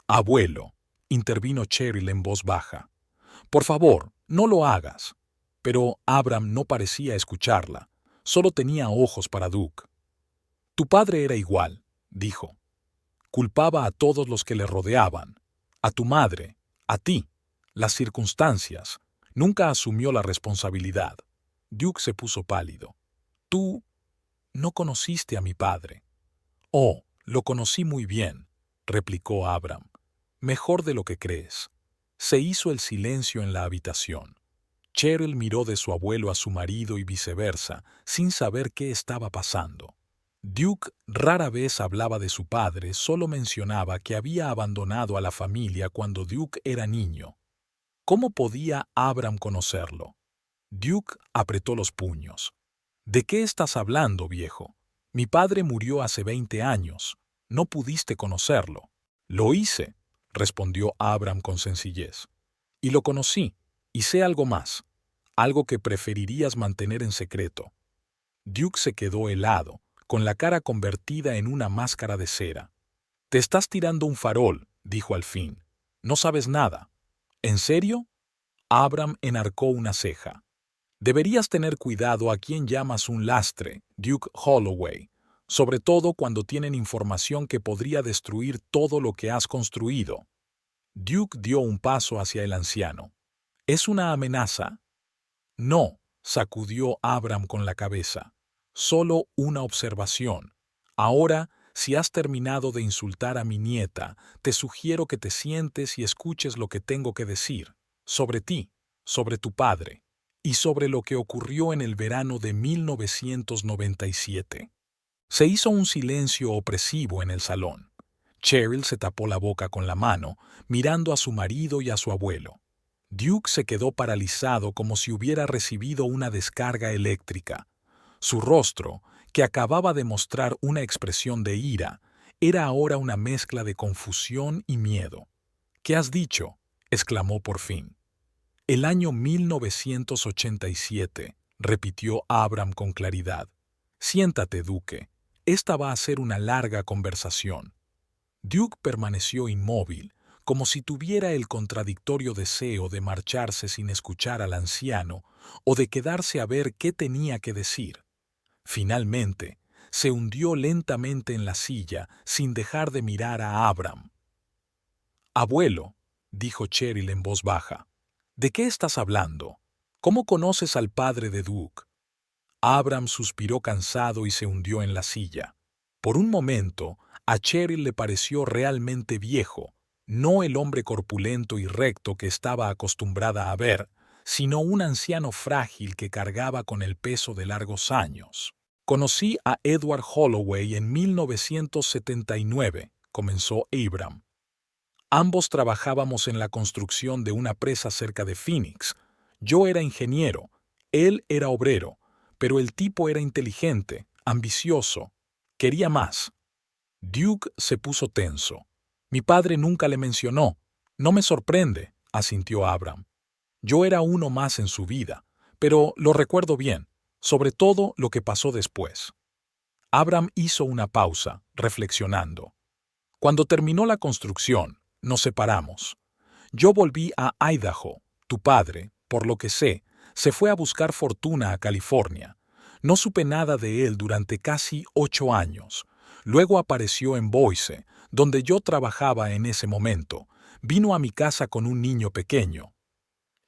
Abuelo, intervino Cheryl en voz baja. Por favor, no lo hagas. Pero Abram no parecía escucharla. Solo tenía ojos para Duke. Tu padre era igual, dijo. Culpaba a todos los que le rodeaban. A tu madre, a ti, las circunstancias. Nunca asumió la responsabilidad. Duke se puso pálido. Tú no conociste a mi padre. Oh, lo conocí muy bien, replicó Abram. Mejor de lo que crees. Se hizo el silencio en la habitación. Cheryl miró de su abuelo a su marido y viceversa, sin saber qué estaba pasando. Duke rara vez hablaba de su padre, solo mencionaba que había abandonado a la familia cuando Duke era niño. ¿Cómo podía Abram conocerlo? Duke apretó los puños. ¿De qué estás hablando, viejo? Mi padre murió hace 20 años. No pudiste conocerlo. Lo hice, respondió Abram con sencillez. Y lo conocí, y sé algo más, algo que preferirías mantener en secreto. Duke se quedó helado, con la cara convertida en una máscara de cera. Te estás tirando un farol, dijo al fin. No sabes nada. ¿En serio? Abram enarcó una ceja. Deberías tener cuidado a quién llamas un lastre, Duke Holloway, sobre todo cuando tienen información que podría destruir todo lo que has construido. Duke dio un paso hacia el anciano. ¿Es una amenaza? No, sacudió Abram con la cabeza. Solo una observación. Ahora, si has terminado de insultar a mi nieta, te sugiero que te sientes y escuches lo que tengo que decir, sobre ti, sobre tu padre, y sobre lo que ocurrió en el verano de 1997. Se hizo un silencio opresivo en el salón. Cheryl se tapó la boca con la mano, mirando a su marido y a su abuelo. Duke se quedó paralizado como si hubiera recibido una descarga eléctrica. Su rostro, que acababa de mostrar una expresión de ira, era ahora una mezcla de confusión y miedo. ¿Qué has dicho?, exclamó por fin. El año 1987, repitió Abram con claridad. Siéntate, Duque. Esta va a ser una larga conversación. Duke permaneció inmóvil, como si tuviera el contradictorio deseo de marcharse sin escuchar al anciano o de quedarse a ver qué tenía que decir. Finalmente, se hundió lentamente en la silla sin dejar de mirar a Abram. «Abuelo», dijo Cheryl en voz baja, «¿de qué estás hablando? ¿Cómo conoces al padre de Duke?» Abram suspiró cansado y se hundió en la silla. Por un momento, a Cheryl le pareció realmente viejo, no el hombre corpulento y recto que estaba acostumbrada a ver, sino un anciano frágil que cargaba con el peso de largos años. «Conocí a Edward Holloway en 1979», comenzó Abram. «Ambos trabajábamos en la construcción de una presa cerca de Phoenix. Yo era ingeniero, él era obrero, pero el tipo era inteligente, ambicioso, quería más». Duke se puso tenso. «Mi padre nunca le mencionó. No me sorprende», asintió Abram. «Yo era uno más en su vida, pero lo recuerdo bien, sobre todo lo que pasó después». Abram hizo una pausa, reflexionando. «Cuando terminó la construcción, nos separamos. Yo volví a Idaho. Tu padre, por lo que sé, se fue a buscar fortuna a California. No supe nada de él durante casi 8 años. Luego apareció en Boise, donde yo trabajaba en ese momento. Vino a mi casa con un niño pequeño».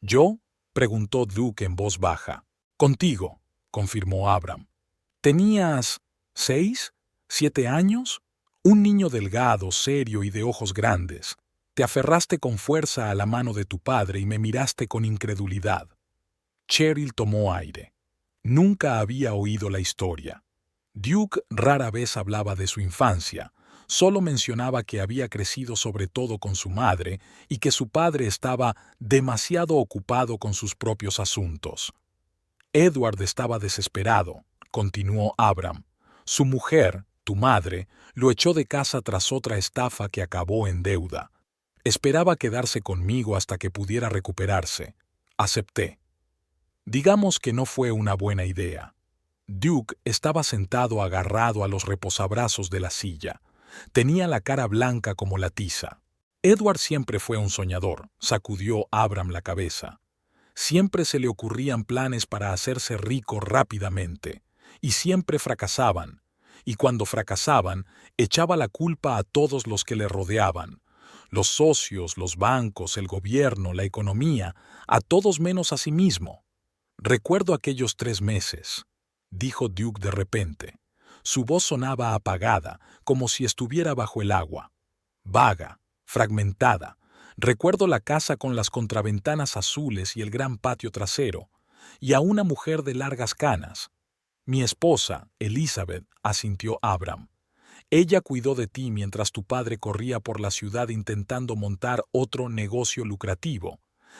«¿Yo?», preguntó Duke en voz baja. «Contigo», confirmó Abram. «¿Tenías 6, 7 años? Un niño delgado, serio y de ojos grandes. Te aferraste con fuerza a la mano de tu padre y me miraste con incredulidad». Cheryl tomó aire. Nunca había oído la historia. Duke rara vez hablaba de su infancia, solo mencionaba que había crecido sobre todo con su madre y que su padre estaba demasiado ocupado con sus propios asuntos. «Edward estaba desesperado», continuó Abram. «Su mujer, tu madre, lo echó de casa tras otra estafa que acabó en deuda. Esperaba quedarse conmigo hasta que pudiera recuperarse. Acepté. Digamos que no fue una buena idea». Duke estaba sentado agarrado a los reposabrazos de la silla. Tenía la cara blanca como la tiza. «Edward siempre fue un soñador», sacudió Abram la cabeza. «Siempre se le ocurrían planes para hacerse rico rápidamente, y siempre fracasaban. Y cuando fracasaban, echaba la culpa a todos los que le rodeaban. Los socios, los bancos, el gobierno, la economía, a todos menos a sí mismo. Recuerdo aquellos 3 meses», dijo Duke de repente. Su voz sonaba apagada, como si estuviera bajo el agua. Vaga, fragmentada. Recuerdo la casa con las contraventanas azules y el gran patio trasero, y a una mujer de largas canas. Mi esposa, Elizabeth, asintió Abram. Ella cuidó de ti mientras tu padre corría por la ciudad intentando montar otro negocio lucrativo.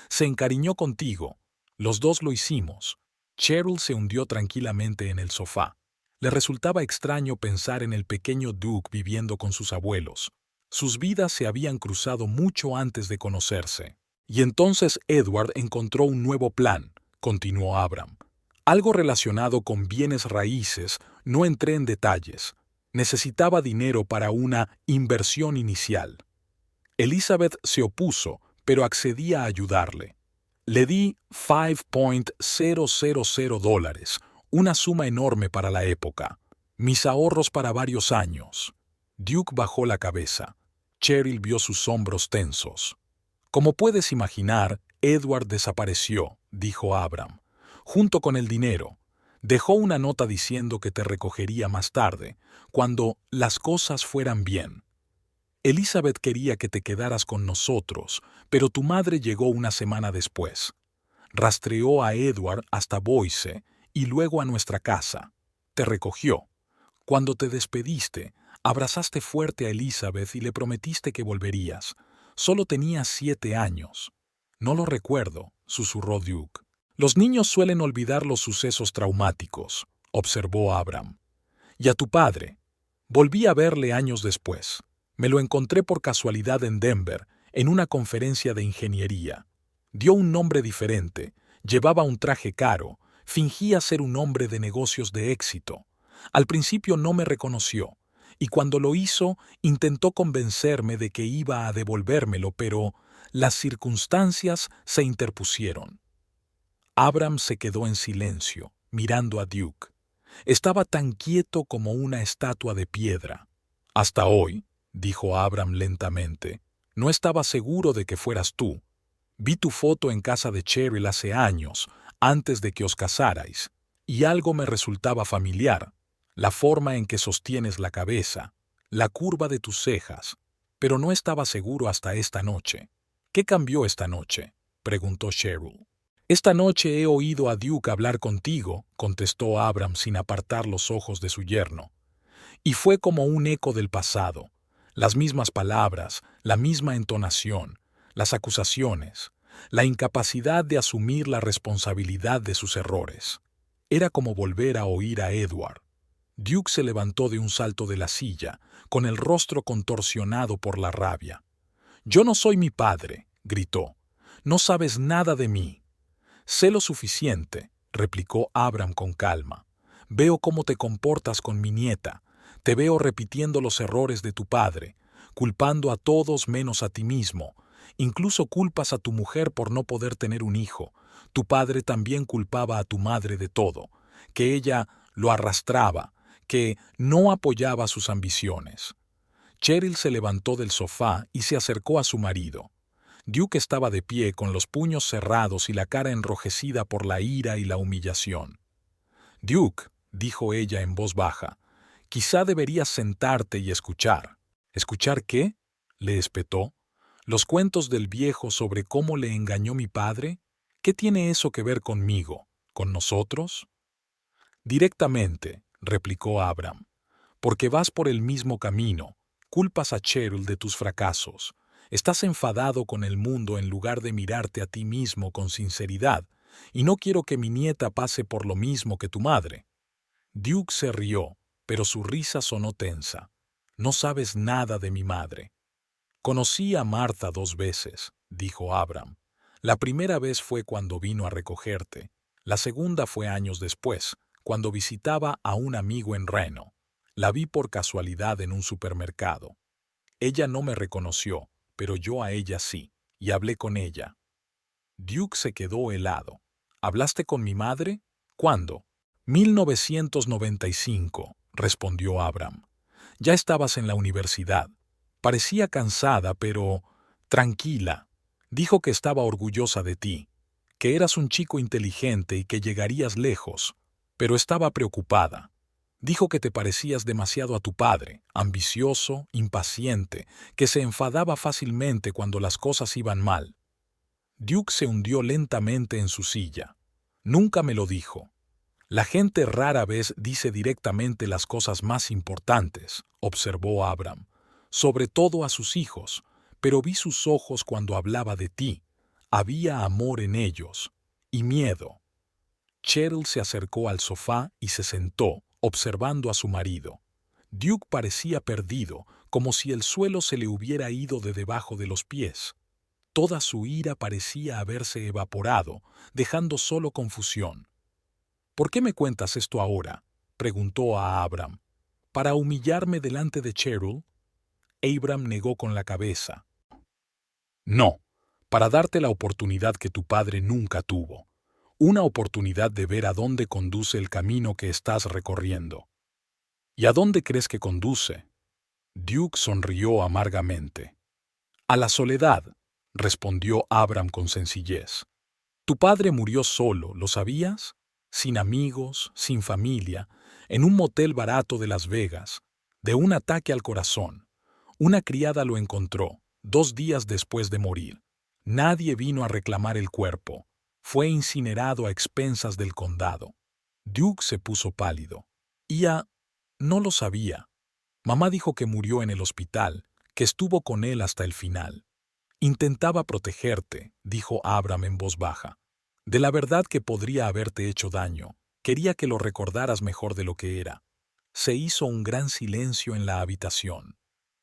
Se encariñó contigo. Los dos lo hicimos. Cheryl se hundió tranquilamente en el sofá. Le resultaba extraño pensar en el pequeño Duke viviendo con sus abuelos. Sus vidas se habían cruzado mucho antes de conocerse. Y entonces Edward encontró un nuevo plan, continuó Abram. Algo relacionado con bienes raíces, no entré en detalles. Necesitaba dinero para una inversión inicial. Elizabeth se opuso, pero accedí a ayudarle. Le di $5,000, una suma enorme para la época. Mis ahorros para varios años. Duke bajó la cabeza. Cheryl vio sus hombros tensos. Como puedes imaginar, Edward desapareció, dijo Abram, junto con el dinero. Dejó una nota diciendo que te recogería más tarde, cuando las cosas fueran bien. Elizabeth quería que te quedaras con nosotros, pero tu madre llegó una semana después. Rastreó a Edward hasta Boise y luego a nuestra casa. Te recogió. Cuando te despediste, abrazaste fuerte a Elizabeth y le prometiste que volverías. Solo tenías 7 años. No lo recuerdo, susurró Duke. Los niños suelen olvidar los sucesos traumáticos, observó Abram. Y a tu padre. Volví a verle años después. Me lo encontré por casualidad en Denver, en una conferencia de ingeniería. Dio un nombre diferente, llevaba un traje caro, fingía ser un hombre de negocios de éxito. Al principio no me reconoció, y cuando lo hizo, intentó convencerme de que iba a devolvérmelo, pero las circunstancias se interpusieron. Abram se quedó en silencio, mirando a Duke. Estaba tan quieto como una estatua de piedra. Hasta hoy, dijo Abram lentamente, no estaba seguro de que fueras tú. Vi tu foto en casa de Cheryl hace años, antes de que os casarais, y algo me resultaba familiar, la forma en que sostienes la cabeza, la curva de tus cejas, pero no estaba seguro hasta esta noche. ¿Qué cambió esta noche?, preguntó Cheryl. Esta noche he oído a Duke hablar contigo, contestó Abram sin apartar los ojos de su yerno. Y fue como un eco del pasado, las mismas palabras, la misma entonación, las acusaciones, la incapacidad de asumir la responsabilidad de sus errores. Era como volver a oír a Edward. Duke se levantó de un salto de la silla, con el rostro contorsionado por la rabia. «Yo no soy mi padre», gritó. «No sabes nada de mí». «Sé lo suficiente», replicó Abram con calma. «Veo cómo te comportas con mi nieta. Te veo repitiendo los errores de tu padre, culpando a todos menos a ti mismo. Incluso culpas a tu mujer por no poder tener un hijo. Tu padre también culpaba a tu madre de todo, que ella lo arrastraba, que no apoyaba sus ambiciones». Cheryl se levantó del sofá y se acercó a su marido. Duke estaba de pie con los puños cerrados y la cara enrojecida por la ira y la humillación. «Duke», dijo ella en voz baja, «quizá deberías sentarte y escuchar». «¿Escuchar qué?», le espetó. «¿Los cuentos del viejo sobre cómo le engañó mi padre? ¿Qué tiene eso que ver conmigo, con nosotros?» «Directamente», replicó Abram, «porque vas por el mismo camino. Culpas a Cheryl de tus fracasos. Estás enfadado con el mundo en lugar de mirarte a ti mismo con sinceridad, y no quiero que mi nieta pase por lo mismo que tu madre». Duke se rió, pero su risa sonó tensa. «No sabes nada de mi madre». «Conocí a Martha 2 veces», dijo Abram. «La primera vez fue cuando vino a recogerte. La segunda fue años después, cuando visitaba a un amigo en Reno. La vi por casualidad en un supermercado. Ella no me reconoció, pero yo a ella sí, y hablé con ella». Duke se quedó helado. «¿Hablaste con mi madre? ¿Cuándo?» «1995», respondió Abram. «Ya estabas en la universidad. Parecía cansada, pero tranquila. Dijo que estaba orgullosa de ti, que eras un chico inteligente y que llegarías lejos, pero estaba preocupada. Dijo que te parecías demasiado a tu padre, ambicioso, impaciente, que se enfadaba fácilmente cuando las cosas iban mal. Duke se hundió lentamente en su silla. Nunca me lo dijo. La gente rara vez dice directamente las cosas más importantes, observó Abram, sobre todo a sus hijos, pero vi sus ojos cuando hablaba de ti. Había amor en ellos y miedo. Cheryl se acercó al sofá y se sentó, observando a su marido. Duke parecía perdido, como si el suelo se le hubiera ido de debajo de los pies. Toda su ira parecía haberse evaporado, dejando solo confusión. ¿Por qué me cuentas esto ahora?, preguntó a Abram. ¿Para humillarme delante de Cheryl? Abram negó con la cabeza. No, para darte la oportunidad que tu padre nunca tuvo. Una oportunidad de ver a dónde conduce el camino que estás recorriendo. ¿Y a dónde crees que conduce? Duke sonrió amargamente. A la soledad, respondió Abram con sencillez. Tu padre murió solo, ¿lo sabías? Sin amigos, sin familia, en un motel barato de Las Vegas, de un ataque al corazón. Una criada lo encontró, 2 días después de morir. Nadie vino a reclamar el cuerpo. Fue incinerado a expensas del condado. Duke se puso pálido. No lo sabía. Mamá dijo que murió en el hospital, que estuvo con él hasta el final. Intentaba protegerte, dijo Abram en voz baja. De la verdad que podría haberte hecho daño. Quería que lo recordaras mejor de lo que era. Se hizo un gran silencio en la habitación.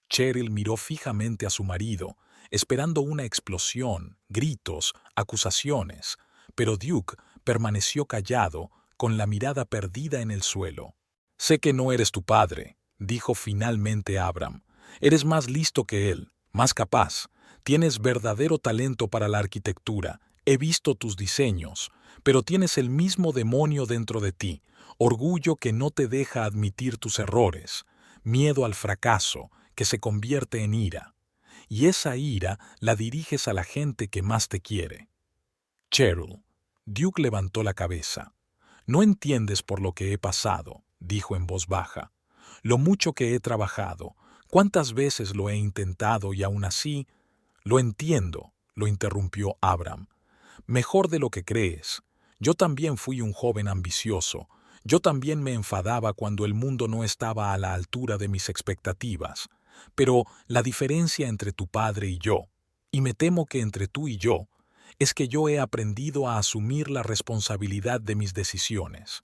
Cheryl miró fijamente a su marido, esperando una explosión, gritos, acusaciones, pero Duke permaneció callado, con la mirada perdida en el suelo. Sé que no eres tu padre, dijo finalmente Abram. Eres más listo que él, más capaz. Tienes verdadero talento para la arquitectura. He visto tus diseños, pero tienes el mismo demonio dentro de ti, orgullo que no te deja admitir tus errores, miedo al fracaso, que se convierte en ira. Y esa ira la diriges a la gente que más te quiere. Cheryl. Duke levantó la cabeza. No entiendes por lo que he pasado, dijo en voz baja. Lo mucho que he trabajado, cuántas veces lo he intentado y aún así... Lo entiendo, lo interrumpió Abram. Mejor de lo que crees. Yo también fui un joven ambicioso. Yo también me enfadaba cuando el mundo no estaba a la altura de mis expectativas. Pero la diferencia entre tu padre y yo, y me temo que entre tú y yo, es que yo he aprendido a asumir la responsabilidad de mis decisiones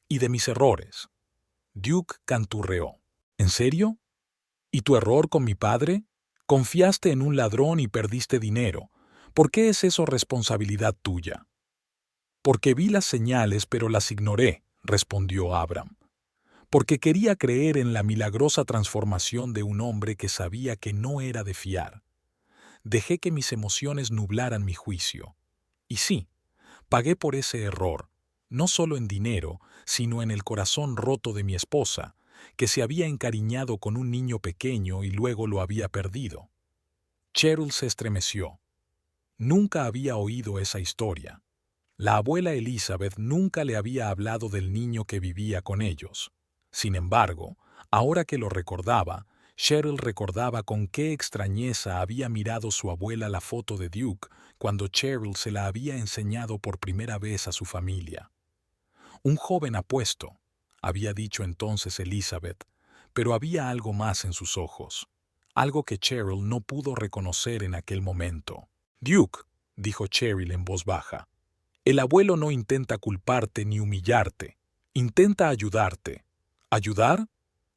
y de mis errores. Duke canturreó. ¿En serio? ¿Y tu error con mi padre? Confiaste en un ladrón y perdiste dinero. ¿Por qué es eso responsabilidad tuya? Porque vi las señales pero las ignoré, respondió Abram. Porque quería creer en la milagrosa transformación de un hombre que sabía que no era de fiar. Dejé que mis emociones nublaran mi juicio. Y sí, pagué por ese error, no solo en dinero, sino en el corazón roto de mi esposa, que se había encariñado con un niño pequeño y luego lo había perdido. Cheryl se estremeció. Nunca había oído esa historia. La abuela Elizabeth nunca le había hablado del niño que vivía con ellos. Sin embargo, ahora que lo recordaba, Cheryl recordaba con qué extrañeza había mirado su abuela la foto de Duke cuando Cheryl se la había enseñado por primera vez a su familia. Un joven apuesto, había dicho entonces Elizabeth, pero había algo más en sus ojos, algo que Cheryl no pudo reconocer en aquel momento. Duke, dijo Cheryl en voz baja, el abuelo no intenta culparte ni humillarte, intenta ayudarte. ¿Ayudar?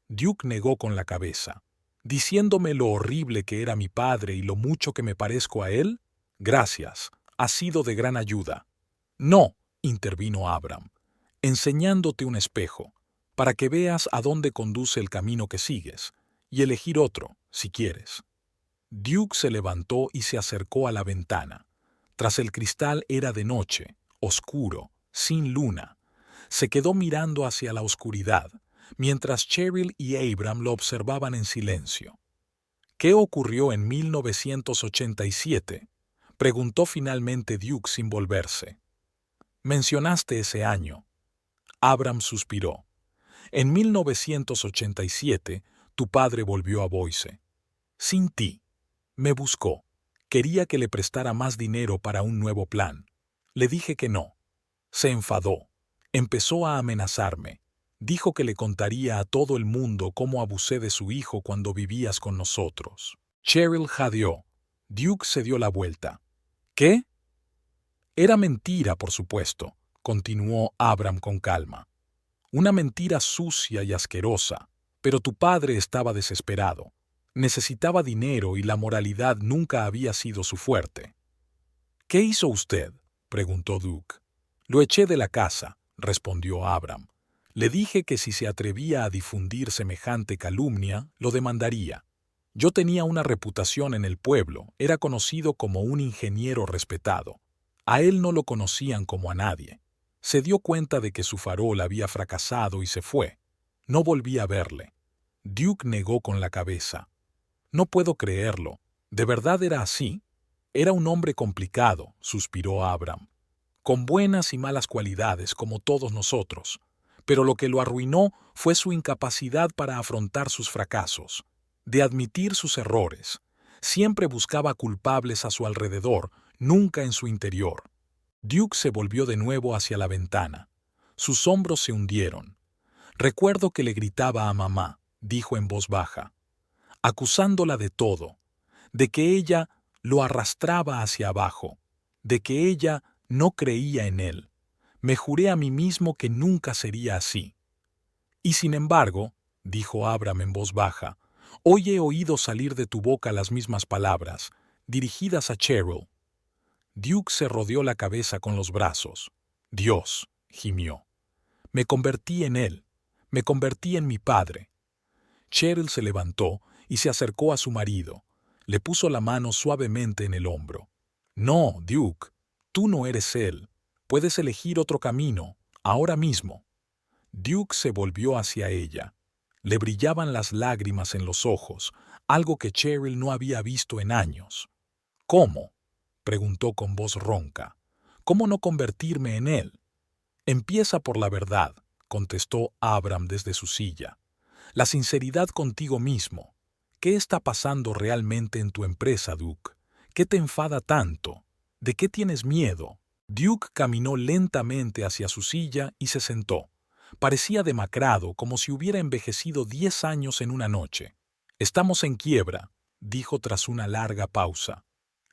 Duke negó con la cabeza. ¿Diciéndome lo horrible que era mi padre y lo mucho que me parezco a él? Gracias, ha sido de gran ayuda. No, intervino Abram, enseñándote un espejo, para que veas a dónde conduce el camino que sigues, y elegir otro, si quieres. Duke se levantó y se acercó a la ventana. Tras el cristal era de noche, oscuro, sin luna. Se quedó mirando hacia la oscuridad, mientras Cheryl y Abram lo observaban en silencio. ¿Qué ocurrió en 1987? Preguntó finalmente Duke sin volverse. Mencionaste ese año. Abram suspiró. En 1987, tu padre volvió a Boise. Sin ti. Me buscó. Quería que le prestara más dinero para un nuevo plan. Le dije que no. Se enfadó. Empezó a amenazarme. Dijo que le contaría a todo el mundo cómo abusé de su hijo cuando vivías con nosotros. Cheryl jadeó. Duke se dio la vuelta. ¿Qué? Era mentira, por supuesto, continuó Abram con calma. Una mentira sucia y asquerosa, pero tu padre estaba desesperado. Necesitaba dinero y la moralidad nunca había sido su fuerte. ¿Qué hizo usted?, preguntó Duke. Lo eché de la casa, respondió Abram. Le dije que si se atrevía a difundir semejante calumnia, lo demandaría. Yo tenía una reputación en el pueblo, era conocido como un ingeniero respetado. A él no lo conocían como a nadie. Se dio cuenta de que su farol había fracasado y se fue. No volví a verle. Duke negó con la cabeza. No puedo creerlo. ¿De verdad era así? Era un hombre complicado, suspiró Abram, con buenas y malas cualidades como todos nosotros, pero lo que lo arruinó fue su incapacidad para afrontar sus fracasos, de admitir sus errores. Siempre buscaba culpables a su alrededor, nunca en su interior. Duke se volvió de nuevo hacia la ventana. Sus hombros se hundieron. Recuerdo que le gritaba a mamá, dijo en voz baja, acusándola de todo, de que ella lo arrastraba hacia abajo, de que ella no creía en él. Me juré a mí mismo que nunca sería así. Y sin embargo, dijo Abram en voz baja, hoy he oído salir de tu boca las mismas palabras, dirigidas a Cheryl. Duke se rodeó la cabeza con los brazos. Dios, gimió. Me convertí en él, me convertí en mi padre. Cheryl se levantó y se acercó a su marido. Le puso la mano suavemente en el hombro. No, Duke, tú no eres él. Puedes elegir otro camino, ahora mismo. Duke se volvió hacia ella. Le brillaban las lágrimas en los ojos, algo que Cheryl no había visto en años. ¿Cómo?, preguntó con voz ronca. ¿Cómo no convertirme en él? Empieza por la verdad, contestó Abram desde su silla. La sinceridad contigo mismo. ¿Qué está pasando realmente en tu empresa, Duke? ¿Qué te enfada tanto? ¿De qué tienes miedo? Duke caminó lentamente hacia su silla y se sentó. Parecía demacrado, como si hubiera envejecido 10 años en una noche. Estamos en quiebra, dijo tras una larga pausa.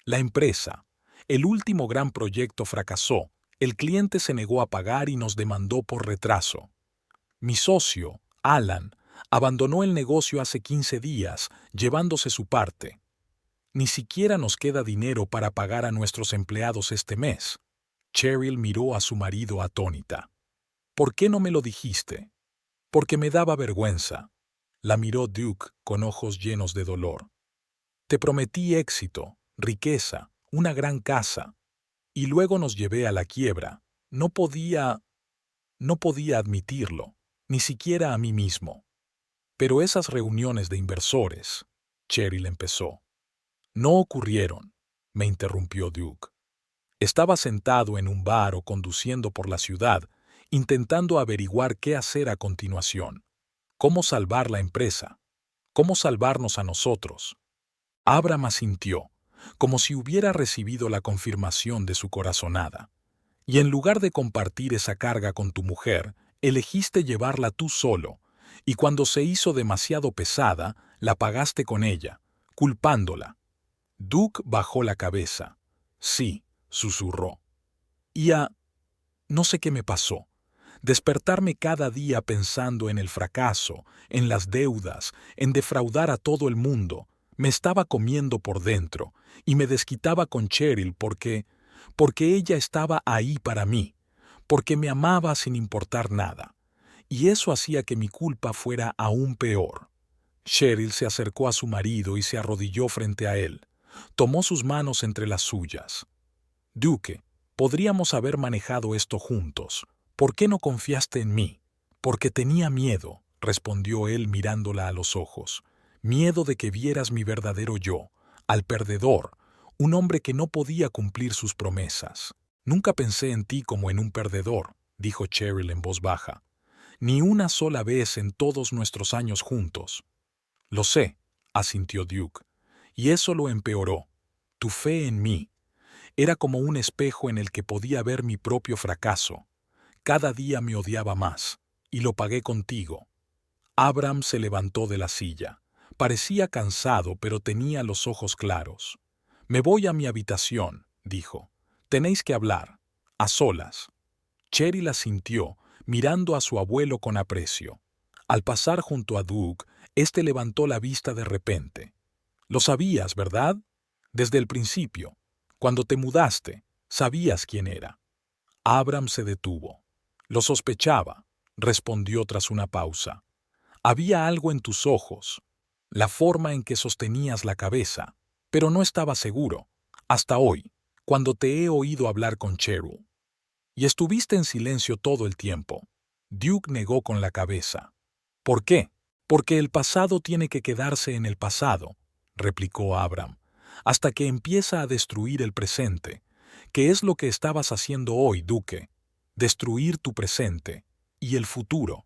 La empresa, el último gran proyecto fracasó. El cliente se negó a pagar y nos demandó por retraso. Mi socio, Alan, abandonó el negocio hace 15 días, llevándose su parte. Ni siquiera nos queda dinero para pagar a nuestros empleados este mes. Cheryl miró a su marido atónita. ¿Por qué no me lo dijiste? Porque me daba vergüenza. La miró Duke con ojos llenos de dolor. Te prometí éxito, riqueza, una gran casa. Y luego nos llevé a la quiebra. No podía admitirlo, ni siquiera a mí mismo. Pero esas reuniones de inversores, Cheryl empezó. No ocurrieron, me interrumpió Duke. Estaba sentado en un bar o conduciendo por la ciudad, intentando averiguar qué hacer a continuación. Cómo salvar la empresa. Cómo salvarnos a nosotros. Abram asintió, como si hubiera recibido la confirmación de su corazonada. Y en lugar de compartir esa carga con tu mujer, elegiste llevarla tú solo, y cuando se hizo demasiado pesada, la pagaste con ella, culpándola. Duke bajó la cabeza. Sí, susurró. No sé qué me pasó. Despertarme cada día pensando en el fracaso, en las deudas, en defraudar a todo el mundo, me estaba comiendo por dentro, y me desquitaba con Cheryl porque ella estaba ahí para mí, porque me amaba sin importar nada. Y eso hacía que mi culpa fuera aún peor. Cheryl se acercó a su marido y se arrodilló frente a él. Tomó sus manos entre las suyas. Duke, podríamos haber manejado esto juntos. ¿Por qué no confiaste en mí? Porque tenía miedo, respondió él mirándola a los ojos. Miedo de que vieras mi verdadero yo, al perdedor, un hombre que no podía cumplir sus promesas. Nunca pensé en ti como en un perdedor, dijo Cheryl en voz baja. Ni una sola vez en todos nuestros años juntos. Lo sé, asintió Duke, y eso lo empeoró. Tu fe en mí era como un espejo en el que podía ver mi propio fracaso. Cada día me odiaba más, y lo pagué contigo. Abram se levantó de la silla. Parecía cansado, pero tenía los ojos claros. Me voy a mi habitación, dijo. Tenéis que hablar, a solas. Cheryl asintió, mirando a su abuelo con aprecio. Al pasar junto a Duke, éste levantó la vista de repente. Lo sabías, ¿verdad? Desde el principio. Cuando te mudaste, sabías quién era. Abram se detuvo. Lo sospechaba, respondió tras una pausa. Había algo en tus ojos, la forma en que sostenías la cabeza, pero no estaba seguro, hasta hoy, cuando te he oído hablar con Cheryl. Y estuviste en silencio todo el tiempo. Duke negó con la cabeza. ¿Por qué? Porque el pasado tiene que quedarse en el pasado, replicó Abram, hasta que empieza a destruir el presente, que es lo que estabas haciendo hoy, Duque, destruir tu presente y el futuro.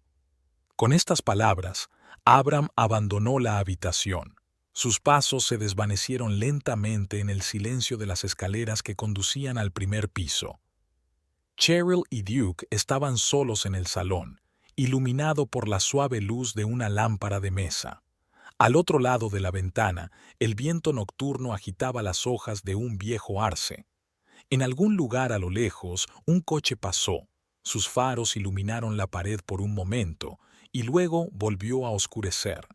Con estas palabras, Abram abandonó la habitación. Sus pasos se desvanecieron lentamente en el silencio de las escaleras que conducían al primer piso. Cheryl y Duke estaban solos en el salón, iluminado por la suave luz de una lámpara de mesa. Al otro lado de la ventana, el viento nocturno agitaba las hojas de un viejo arce. En algún lugar a lo lejos, un coche pasó. Sus faros iluminaron la pared por un momento, y luego volvió a oscurecer.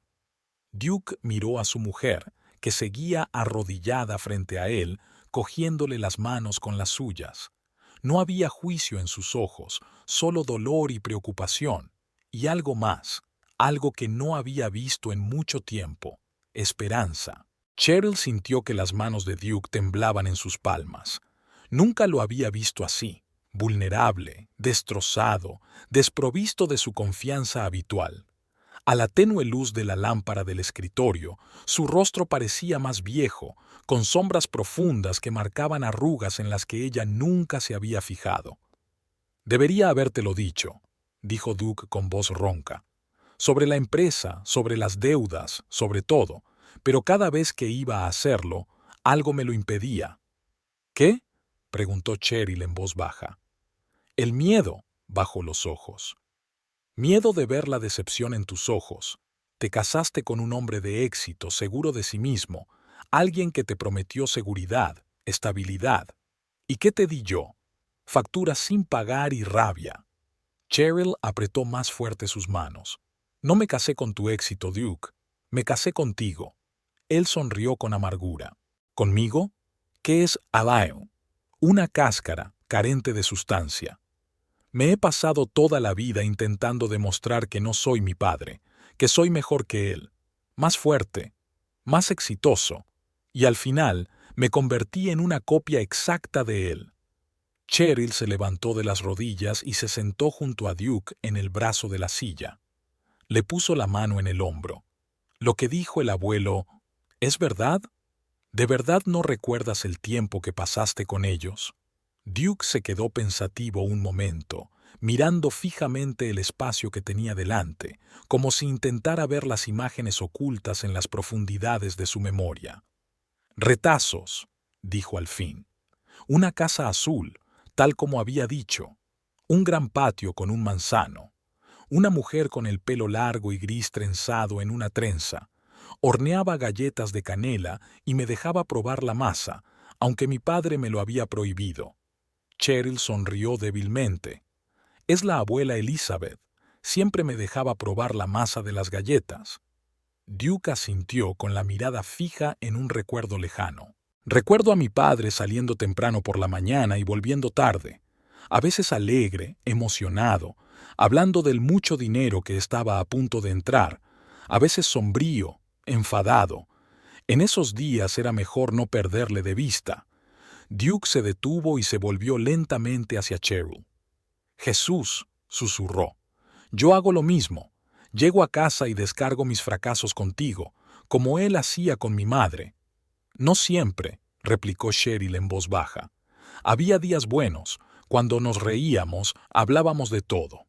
Duke miró a su mujer, que seguía arrodillada frente a él, cogiéndole las manos con las suyas. No había juicio en sus ojos, solo dolor y preocupación, y algo más, algo que no había visto en mucho tiempo, esperanza. Cheryl sintió que las manos de Duke temblaban en sus palmas. Nunca lo había visto así, vulnerable, destrozado, desprovisto de su confianza habitual. A la tenue luz de la lámpara del escritorio, su rostro parecía más viejo, con sombras profundas que marcaban arrugas en las que ella nunca se había fijado. «Debería habértelo dicho», dijo Duke con voz ronca. «Sobre la empresa, sobre las deudas, sobre todo, pero cada vez que iba a hacerlo, algo me lo impedía». «¿Qué?», preguntó Cheryl en voz baja. «El miedo», bajó los ojos. «Miedo de ver la decepción en tus ojos. Te casaste con un hombre de éxito, seguro de sí mismo, alguien que te prometió seguridad, estabilidad. ¿Y qué te di yo? Facturas sin pagar y rabia». Cheryl apretó más fuerte sus manos. «No me casé con tu éxito, Duke. Me casé contigo». Él sonrió con amargura. «¿Conmigo? ¿Qué es Alain? Una cáscara, carente de sustancia. Me he pasado toda la vida intentando demostrar que no soy mi padre, que soy mejor que él, más fuerte, más exitoso, y al final me convertí en una copia exacta de él». Cheryl se levantó de las rodillas y se sentó junto a Duke en el brazo de la silla. Le puso la mano en el hombro. Lo que dijo el abuelo, ¿es verdad? ¿De verdad no recuerdas el tiempo que pasaste con ellos? Duke se quedó pensativo un momento, mirando fijamente el espacio que tenía delante, como si intentara ver las imágenes ocultas en las profundidades de su memoria. «Retazos», dijo al fin. «Una casa azul, tal como había dicho. Un gran patio con un manzano. Una mujer con el pelo largo y gris trenzado en una trenza. Horneaba galletas de canela y me dejaba probar la masa, aunque mi padre me lo había prohibido». Cheryl sonrió débilmente. «Es la abuela Elizabeth. Siempre me dejaba probar la masa de las galletas». Duke asintió con la mirada fija en un recuerdo lejano. «Recuerdo a mi padre saliendo temprano por la mañana y volviendo tarde, a veces alegre, emocionado, hablando del mucho dinero que estaba a punto de entrar, a veces sombrío, enfadado. En esos días era mejor no perderle de vista». Duke se detuvo y se volvió lentamente hacia Cheryl. «Jesús», susurró, «yo hago lo mismo. Llego a casa y descargo mis fracasos contigo, como él hacía con mi madre». «No siempre», replicó Cheryl en voz baja. «Había días buenos. Cuando nos reíamos, hablábamos de todo».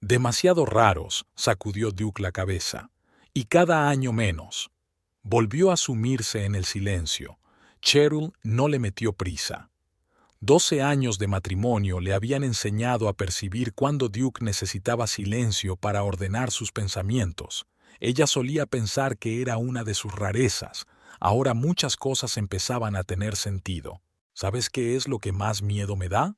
Demasiado raros, sacudió Duke la cabeza. Y cada año menos. Volvió a sumirse en el silencio. Cheryl no le metió prisa. 12 años de matrimonio le habían enseñado a percibir cuándo Duke necesitaba silencio para ordenar sus pensamientos. Ella solía pensar que era una de sus rarezas. Ahora muchas cosas empezaban a tener sentido. ¿Sabes qué es lo que más miedo me da?,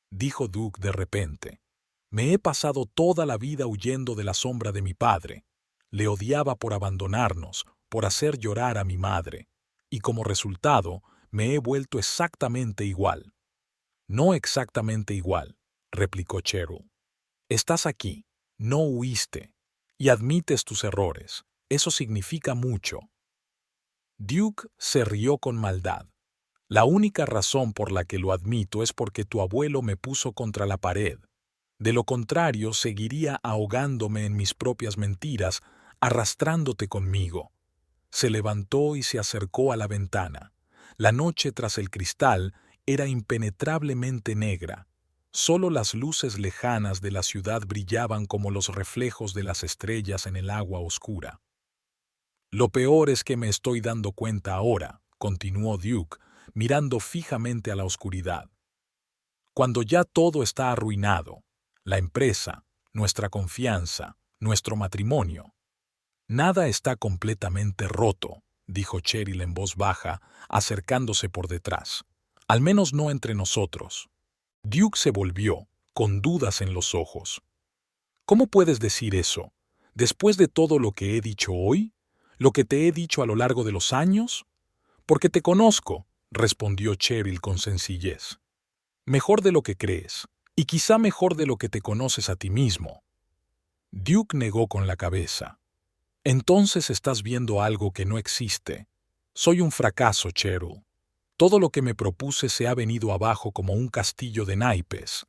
dijo Duke de repente. Me he pasado toda la vida huyendo de la sombra de mi padre. Le odiaba por abandonarnos, por hacer llorar a mi madre. Y como resultado, me he vuelto exactamente igual. No exactamente igual, replicó Cheryl. Estás aquí, no huiste, y admites tus errores. Eso significa mucho. Duke se rió con maldad. La única razón por la que lo admito es porque tu abuelo me puso contra la pared. De lo contrario, seguiría ahogándome en mis propias mentiras, arrastrándote conmigo. Se levantó y se acercó a la ventana. La noche tras el cristal era impenetrablemente negra. Solo las luces lejanas de la ciudad brillaban como los reflejos de las estrellas en el agua oscura. Lo peor es que me estoy dando cuenta ahora, continuó Duke, mirando fijamente a la oscuridad. Cuando ya todo está arruinado, la empresa, nuestra confianza, nuestro matrimonio. Nada está completamente roto, dijo Cheryl en voz baja, acercándose por detrás. Al menos no entre nosotros. Duke se volvió, con dudas en los ojos. ¿Cómo puedes decir eso? ¿Después de todo lo que he dicho hoy? ¿Lo que te he dicho a lo largo de los años? Porque te conozco, respondió Cheryl con sencillez. Mejor de lo que crees, y quizá mejor de lo que te conoces a ti mismo. Duke negó con la cabeza. Entonces estás viendo algo que no existe. Soy un fracaso, Cheryl. Todo lo que me propuse se ha venido abajo como un castillo de naipes.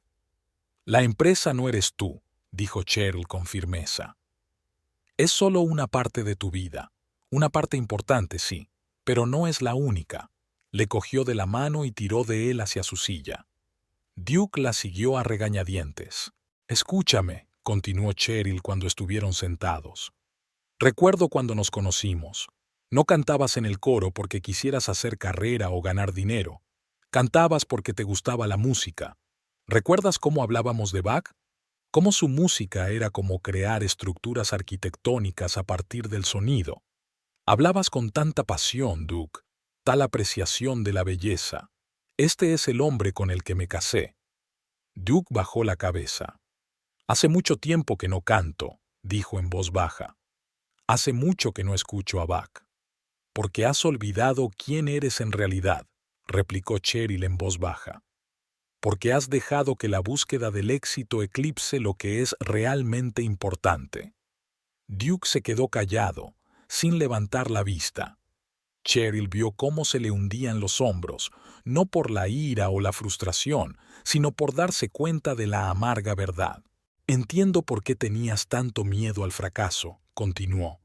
La empresa no eres tú, dijo Cheryl con firmeza. Es solo una parte de tu vida. Una parte importante, sí, pero no es la única. Le cogió de la mano y tiró de él hacia su silla. Duke la siguió a regañadientes. Escúchame, continuó Cheryl cuando estuvieron sentados. Recuerdo cuando nos conocimos. No cantabas en el coro porque quisieras hacer carrera o ganar dinero. Cantabas porque te gustaba la música. ¿Recuerdas cómo hablábamos de Bach? Cómo su música era como crear estructuras arquitectónicas a partir del sonido. Hablabas con tanta pasión, Duke, tal apreciación de la belleza. Este es el hombre con el que me casé. Duke bajó la cabeza. Hace mucho tiempo que no canto, dijo en voz baja. Hace mucho que no escucho a Bach. Porque has olvidado quién eres en realidad, replicó Cheryl en voz baja. Porque has dejado que la búsqueda del éxito eclipse lo que es realmente importante. Duke se quedó callado, sin levantar la vista. Cheryl vio cómo se le hundían los hombros, no por la ira o la frustración, sino por darse cuenta de la amarga verdad. Entiendo por qué tenías tanto miedo al fracaso, continuó.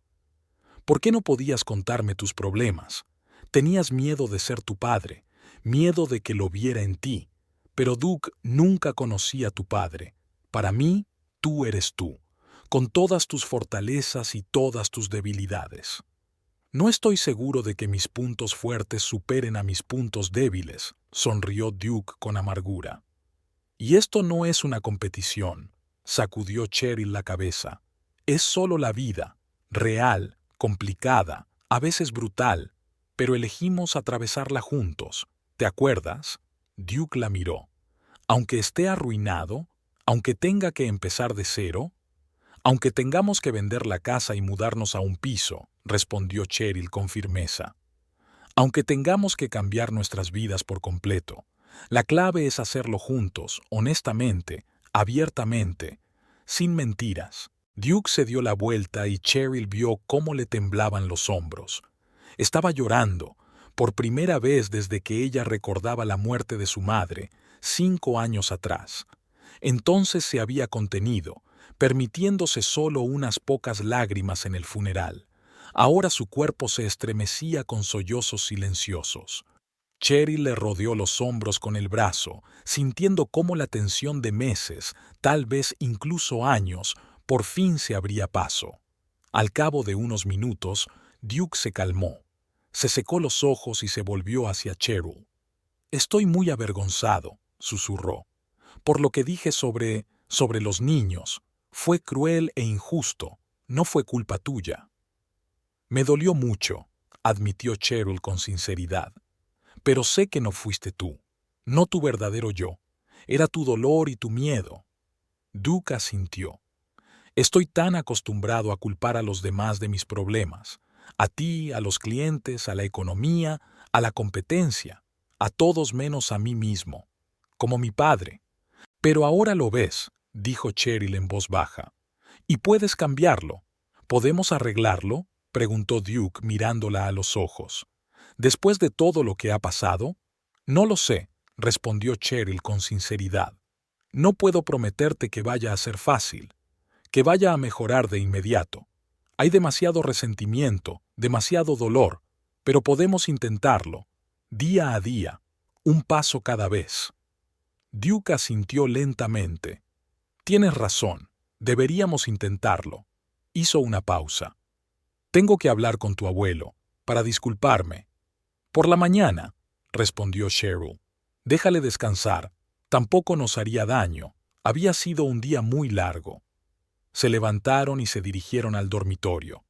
¿Por qué no podías contarme tus problemas? Tenías miedo de ser tu padre, miedo de que lo viera en ti. Pero Duke nunca conocí a tu padre. Para mí, tú eres tú, con todas tus fortalezas y todas tus debilidades. No estoy seguro de que mis puntos fuertes superen a mis puntos débiles, sonrió Duke con amargura. Y esto no es una competición, sacudió Cheryl la cabeza. Es solo la vida, real, complicada, a veces brutal, pero elegimos atravesarla juntos. ¿Te acuerdas? Duke la miró. Aunque esté arruinado, aunque tenga que empezar de cero, aunque tengamos que vender la casa y mudarnos a un piso, respondió Cheryl con firmeza. Aunque tengamos que cambiar nuestras vidas por completo, la clave es hacerlo juntos, honestamente, abiertamente, sin mentiras. Duke se dio la vuelta y Cheryl vio cómo le temblaban los hombros. Estaba llorando, por primera vez desde que ella recordaba la muerte de su madre, 5 años atrás. Entonces se había contenido, permitiéndose solo unas pocas lágrimas en el funeral. Ahora su cuerpo se estremecía con sollozos silenciosos. Cheryl le rodeó los hombros con el brazo, sintiendo cómo la tensión de meses, tal vez incluso años, por fin se abría paso. Al cabo de unos minutos, Duke se calmó, se secó los ojos y se volvió hacia Cheryl. «Estoy muy avergonzado», susurró, «por lo que dije sobre los niños. Fue cruel e injusto, no fue culpa tuya». «Me dolió mucho», admitió Cheryl con sinceridad. «Pero sé que no fuiste tú, no tu verdadero yo. Era tu dolor y tu miedo». Duke asintió. «Estoy tan acostumbrado a culpar a los demás de mis problemas, a ti, a los clientes, a la economía, a la competencia, a todos menos a mí mismo, como mi padre. Pero ahora lo ves», dijo Cheryl en voz baja, «y puedes cambiarlo. ¿Podemos arreglarlo?», preguntó Duke mirándola a los ojos. «Después de todo lo que ha pasado?» «No lo sé», respondió Cheryl con sinceridad. «No puedo prometerte que vaya a ser fácil, que vaya a mejorar de inmediato. Hay demasiado resentimiento, demasiado dolor, pero podemos intentarlo, día a día, un paso cada vez». Duke asintió lentamente. «Tienes razón, deberíamos intentarlo». Hizo una pausa. «Tengo que hablar con tu abuelo, para disculparme». «Por la mañana», respondió Cheryl. «Déjale descansar, tampoco nos haría daño. Había sido un día muy largo». Se levantaron y se dirigieron al dormitorio.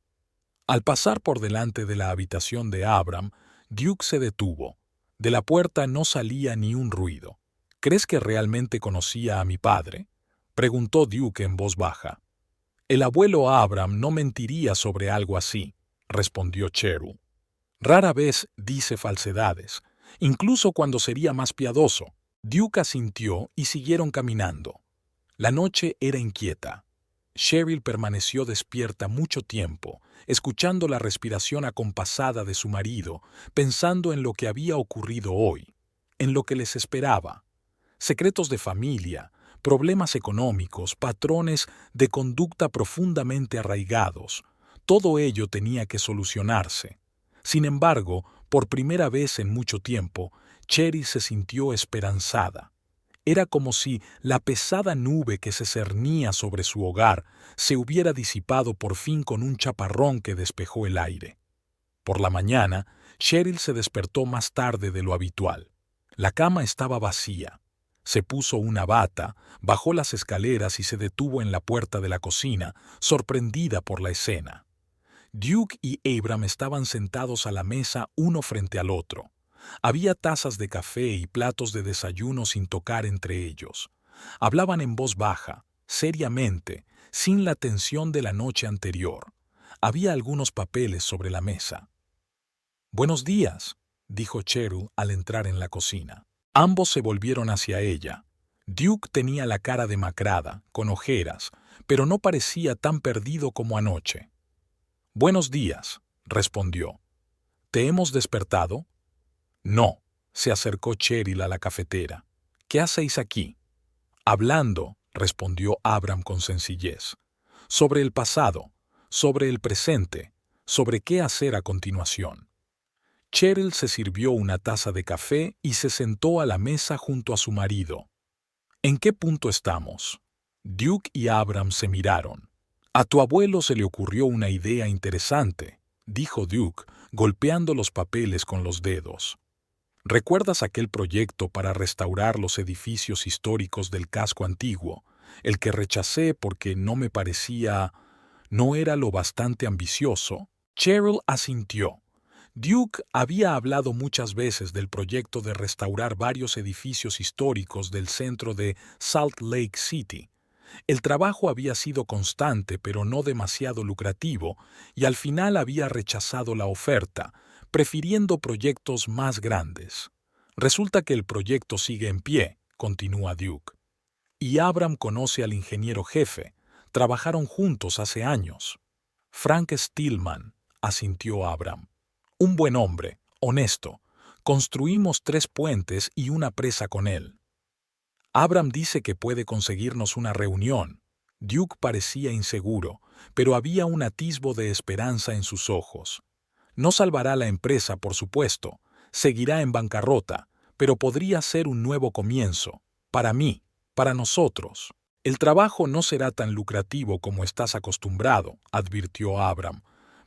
Al pasar por delante de la habitación de Abram, Duke se detuvo. De la puerta no salía ni un ruido. «¿Crees que realmente conocía a mi padre?», preguntó Duke en voz baja. «El abuelo Abram no mentiría sobre algo así», respondió Cheryl. «Rara vez dice falsedades, incluso cuando sería más piadoso». Duke asintió y siguieron caminando. La noche era inquieta. Cheryl permaneció despierta mucho tiempo, escuchando la respiración acompasada de su marido, pensando en lo que había ocurrido hoy, en lo que les esperaba. Secretos de familia, problemas económicos, patrones de conducta profundamente arraigados. Todo ello tenía que solucionarse. Sin embargo, por primera vez en mucho tiempo, Cheryl se sintió esperanzada. Era como si la pesada nube que se cernía sobre su hogar se hubiera disipado por fin con un chaparrón que despejó el aire. Por la mañana, Cheryl se despertó más tarde de lo habitual. La cama estaba vacía. Se puso una bata, bajó las escaleras y se detuvo en la puerta de la cocina, sorprendida por la escena. Duke y Abram estaban sentados a la mesa uno frente al otro. Había tazas de café y platos de desayuno sin tocar entre ellos. Hablaban en voz baja, seriamente, sin la tensión de la noche anterior. Había algunos papeles sobre la mesa. «Buenos días», dijo Cheryl al entrar en la cocina. Ambos se volvieron hacia ella. Duke tenía la cara demacrada, con ojeras, pero no parecía tan perdido como anoche. «Buenos días», respondió. «¿Te hemos despertado?» «No», se acercó Cheryl a la cafetera. «¿Qué hacéis aquí?» «Hablando», respondió Abram con sencillez. «Sobre el pasado, sobre el presente, sobre qué hacer a continuación». Cheryl se sirvió una taza de café y se sentó a la mesa junto a su marido. «¿En qué punto estamos?» Duke y Abram se miraron. «A tu abuelo se le ocurrió una idea interesante», dijo Duke, golpeando los papeles con los dedos. «¿Recuerdas aquel proyecto para restaurar los edificios históricos del casco antiguo, el que rechacé porque no era lo bastante ambicioso?» Cheryl asintió. Duke había hablado muchas veces del proyecto de restaurar varios edificios históricos del centro de Salt Lake City. El trabajo había sido constante pero no demasiado lucrativo y al final había rechazado la oferta, prefiriendo proyectos más grandes. «Resulta que el proyecto sigue en pie», continúa Duke. «Y Abram conoce al ingeniero jefe. Trabajaron juntos hace años». «Frank Stillman», asintió Abram. «Un buen hombre, honesto. Construimos 3 puentes y una presa con él». «Abram dice que puede conseguirnos una reunión». Duke parecía inseguro, pero había un atisbo de esperanza en sus ojos. «No salvará la empresa, por supuesto. seguirá en bancarrota, pero podría ser un nuevo comienzo, para mí, para nosotros. El trabajo no será tan lucrativo como estás acostumbrado, advirtió Abram,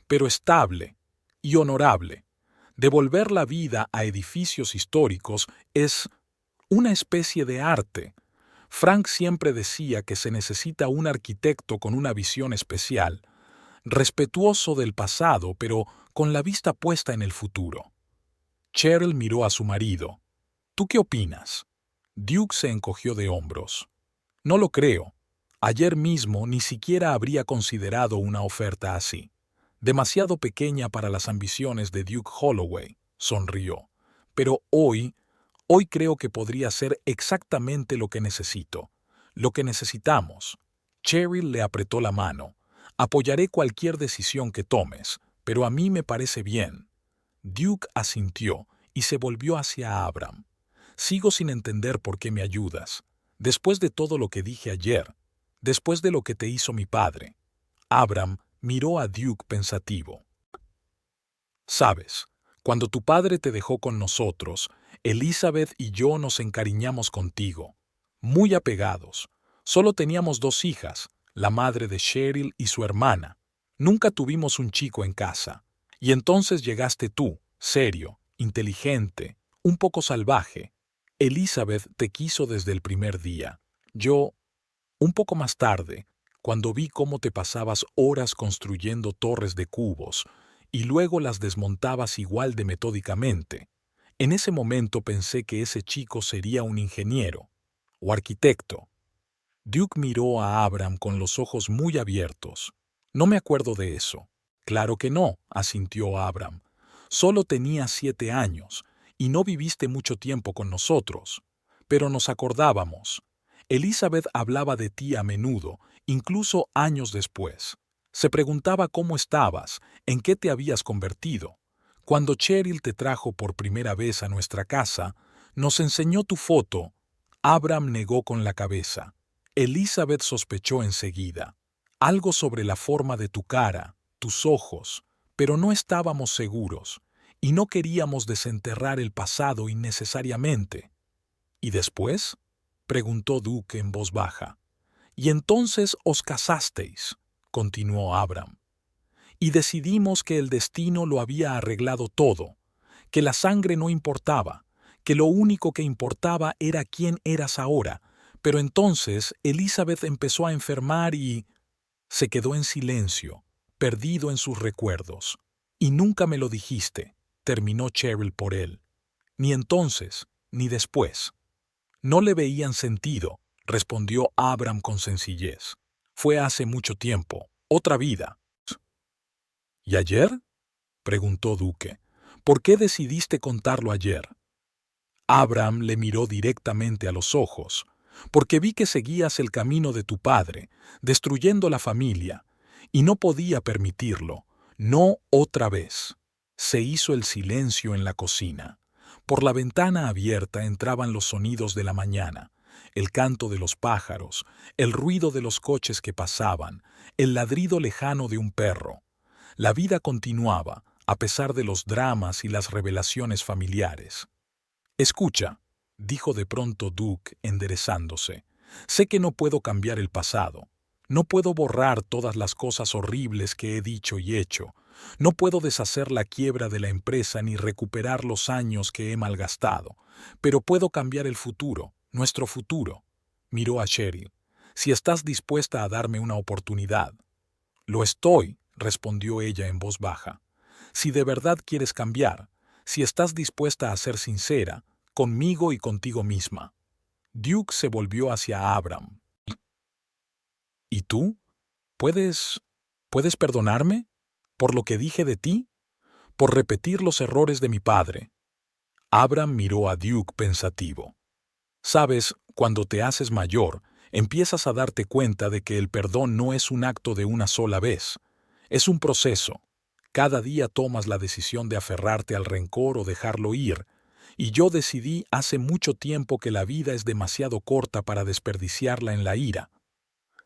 pero estable y honorable. Devolver la vida a edificios históricos es una especie de arte. Frank siempre decía que se necesita un arquitecto con una visión especial, respetuoso del pasado, pero con la vista puesta en el futuro. Cheryl miró a su marido. ¿Tú qué opinas? Duke se encogió de hombros. No lo creo. Ayer mismo ni siquiera habría considerado una oferta así. Demasiado pequeña para las ambiciones de Duke Holloway, sonrió. Pero hoy creo que podría ser exactamente lo que necesito, lo que necesitamos. Cheryl le apretó la mano. Apoyaré cualquier decisión que tomes, pero a mí me parece bien. Duke asintió y se volvió hacia Abram. Sigo sin entender por qué me ayudas. Después de todo lo que dije ayer, después de lo que te hizo mi padre. Abram miró a Duke pensativo. Sabes, cuando tu padre te dejó con nosotros, Elizabeth y yo nos encariñamos contigo. Muy apegados. Solo teníamos 2 hijas, la madre de Cheryl y su hermana. Nunca tuvimos un chico en casa. Y entonces llegaste tú, serio, inteligente, un poco salvaje. Elizabeth te quiso desde el primer día. Yo, un poco más tarde, cuando vi cómo te pasabas horas construyendo torres de cubos y luego las desmontabas igual de metódicamente, en ese momento pensé que ese chico sería un ingeniero o arquitecto. Duke miró a Abram con los ojos muy abiertos. No me acuerdo de eso. Claro que no, asintió Abram. Solo tenías 7 años y no viviste mucho tiempo con nosotros. Pero nos acordábamos. Elizabeth hablaba de ti a menudo, incluso años después. Se preguntaba cómo estabas, en qué te habías convertido. Cuando Cheryl te trajo por primera vez a nuestra casa, nos enseñó tu foto. Abram negó con la cabeza. Elizabeth sospechó enseguida. Algo sobre la forma de tu cara, tus ojos, pero no estábamos seguros, y no queríamos desenterrar el pasado innecesariamente. ¿Y después? Preguntó Duke en voz baja. Y entonces os casasteis, continuó Abram. Y decidimos que el destino lo había arreglado todo, que la sangre no importaba, que lo único que importaba era quién eras ahora. Pero entonces Elizabeth empezó a enfermar y se quedó en silencio, perdido en sus recuerdos. Y nunca me lo dijiste, terminó Cheryl por él. Ni entonces, ni después. No le veían sentido, respondió Abram con sencillez. Fue hace mucho tiempo, otra vida. ¿Y ayer? Preguntó Duque. ¿Por qué decidiste contarlo ayer? Abram le miró directamente a los ojos. Porque vi que seguías el camino de tu padre, destruyendo la familia, y no podía permitirlo, no otra vez. Se hizo el silencio en la cocina. Por la ventana abierta entraban los sonidos de la mañana, el canto de los pájaros, el ruido de los coches que pasaban, el ladrido lejano de un perro. La vida continuaba, a pesar de los dramas y las revelaciones familiares. Escucha, dijo de pronto Duke, enderezándose. Sé que no puedo cambiar el pasado. No puedo borrar todas las cosas horribles que he dicho y hecho. No puedo deshacer la quiebra de la empresa ni recuperar los años que he malgastado. Pero puedo cambiar el futuro, nuestro futuro. Miró a Cheryl. Si estás dispuesta a darme una oportunidad. Lo estoy, respondió ella en voz baja. Si de verdad quieres cambiar, si estás dispuesta a ser sincera, conmigo y contigo misma. Duke se volvió hacia Abram. ¿Y tú? ¿Puedes perdonarme? ¿Por lo que dije de ti? ¿Por repetir los errores de mi padre? Abram miró a Duke pensativo. Sabes, cuando te haces mayor, empiezas a darte cuenta de que el perdón no es un acto de una sola vez. Es un proceso. Cada día tomas la decisión de aferrarte al rencor o dejarlo ir, y yo decidí hace mucho tiempo que la vida es demasiado corta para desperdiciarla en la ira.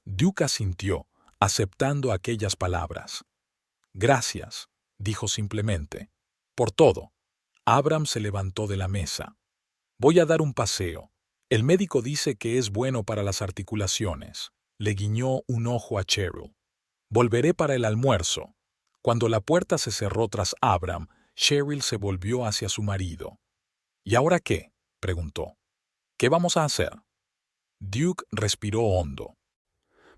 Duke asintió, aceptando aquellas palabras. Gracias, dijo simplemente. Por todo. Abram se levantó de la mesa. Voy a dar un paseo. El médico dice que es bueno para las articulaciones. Le guiñó un ojo a Cheryl. Volveré para el almuerzo. Cuando la puerta se cerró tras Abram, Cheryl se volvió hacia su marido. ¿Y ahora qué?, preguntó. ¿Qué vamos a hacer? Duke respiró hondo.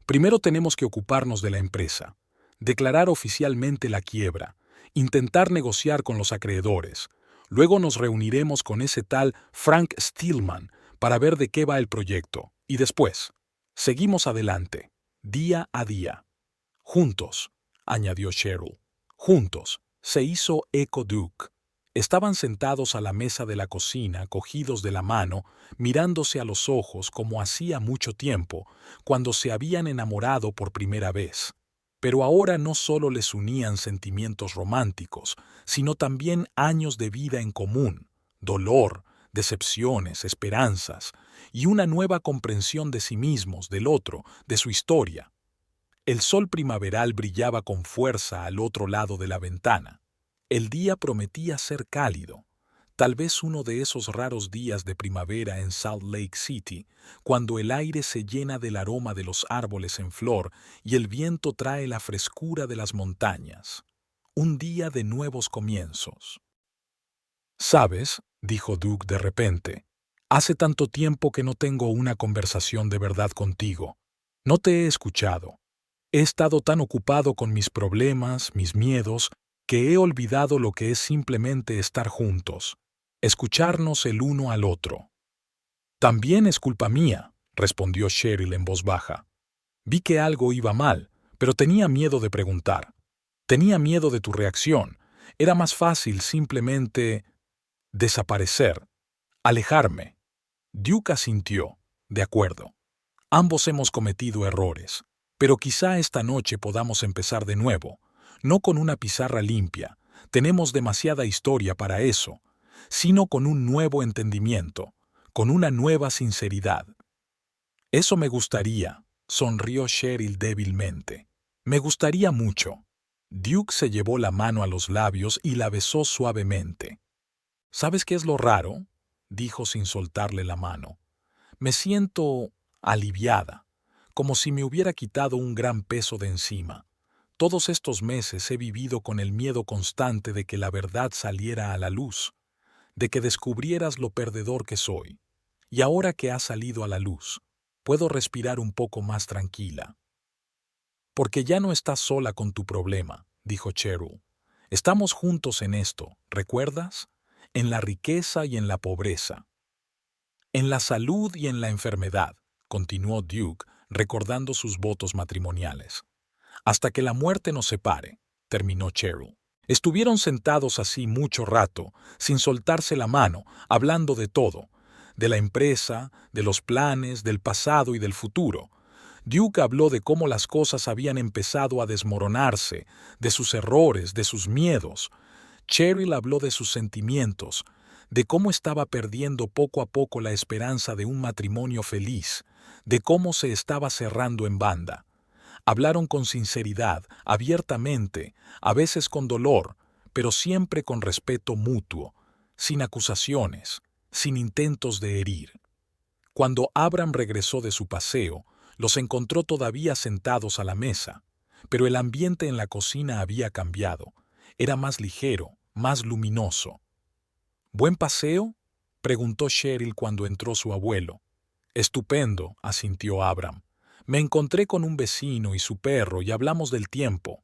Primero tenemos que ocuparnos de la empresa, declarar oficialmente la quiebra, intentar negociar con los acreedores. Luego nos reuniremos con ese tal Frank Stillman para ver de qué va el proyecto. Y después, seguimos adelante, día a día. Juntos, añadió Cheryl. Juntos, se hizo eco Duke. Estaban sentados a la mesa de la cocina, cogidos de la mano, mirándose a los ojos como hacía mucho tiempo, cuando se habían enamorado por primera vez. Pero ahora no solo les unían sentimientos románticos, sino también años de vida en común, dolor, decepciones, esperanzas, y una nueva comprensión de sí mismos, del otro, de su historia. El sol primaveral brillaba con fuerza al otro lado de la ventana. El día prometía ser cálido, tal vez uno de esos raros días de primavera en Salt Lake City, cuando el aire se llena del aroma de los árboles en flor y el viento trae la frescura de las montañas. Un día de nuevos comienzos. «¿Sabes?», dijo Duke de repente, «hace tanto tiempo que no tengo una conversación de verdad contigo. No te he escuchado. He estado tan ocupado con mis problemas, mis miedos, que he olvidado lo que es simplemente estar juntos, escucharnos el uno al otro». «También es culpa mía», respondió Cheryl en voz baja. «Vi que algo iba mal, pero tenía miedo de preguntar. Tenía miedo de tu reacción. Era más fácil simplemente desaparecer, alejarme». Duke asintió. «De acuerdo. Ambos hemos cometido errores, pero quizá esta noche podamos empezar de nuevo, no con una pizarra limpia, tenemos demasiada historia para eso, sino con un nuevo entendimiento, con una nueva sinceridad». «Eso me gustaría», sonrió Cheryl débilmente. «Me gustaría mucho». Duke se llevó la mano a los labios y la besó suavemente. «¿Sabes qué es lo raro?», dijo sin soltarle la mano. «Me siento aliviada, como si me hubiera quitado un gran peso de encima. Todos estos meses he vivido con el miedo constante de que la verdad saliera a la luz, de que descubrieras lo perdedor que soy. Y ahora que ha salido a la luz, puedo respirar un poco más tranquila». «Porque ya no estás sola con tu problema», dijo Cheryl. «Estamos juntos en esto, ¿recuerdas? En la riqueza y en la pobreza. En la salud y en la enfermedad», continuó Duke, recordando sus votos matrimoniales. «Hasta que la muerte nos separe», terminó Cheryl. Estuvieron sentados así mucho rato, sin soltarse la mano, hablando de todo, de la empresa, de los planes, del pasado y del futuro. Duke habló de cómo las cosas habían empezado a desmoronarse, de sus errores, de sus miedos. Cheryl habló de sus sentimientos, de cómo estaba perdiendo poco a poco la esperanza de un matrimonio feliz, de cómo se estaba cerrando en banda. Hablaron con sinceridad, abiertamente, a veces con dolor, pero siempre con respeto mutuo, sin acusaciones, sin intentos de herir. Cuando Abram regresó de su paseo, los encontró todavía sentados a la mesa, pero el ambiente en la cocina había cambiado. Era más ligero, más luminoso. «¿Buen paseo?», preguntó Cheryl cuando entró su abuelo. «Estupendo», asintió Abram. «Me encontré con un vecino y su perro y hablamos del tiempo».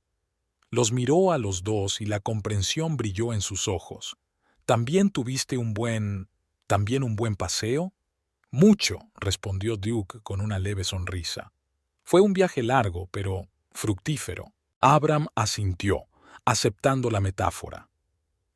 Los miró a los dos y la comprensión brilló en sus ojos. «¿También tuviste un buen paseo?» «Mucho», respondió Duke con una leve sonrisa. «Fue un viaje largo, pero fructífero». Abram asintió, aceptando la metáfora.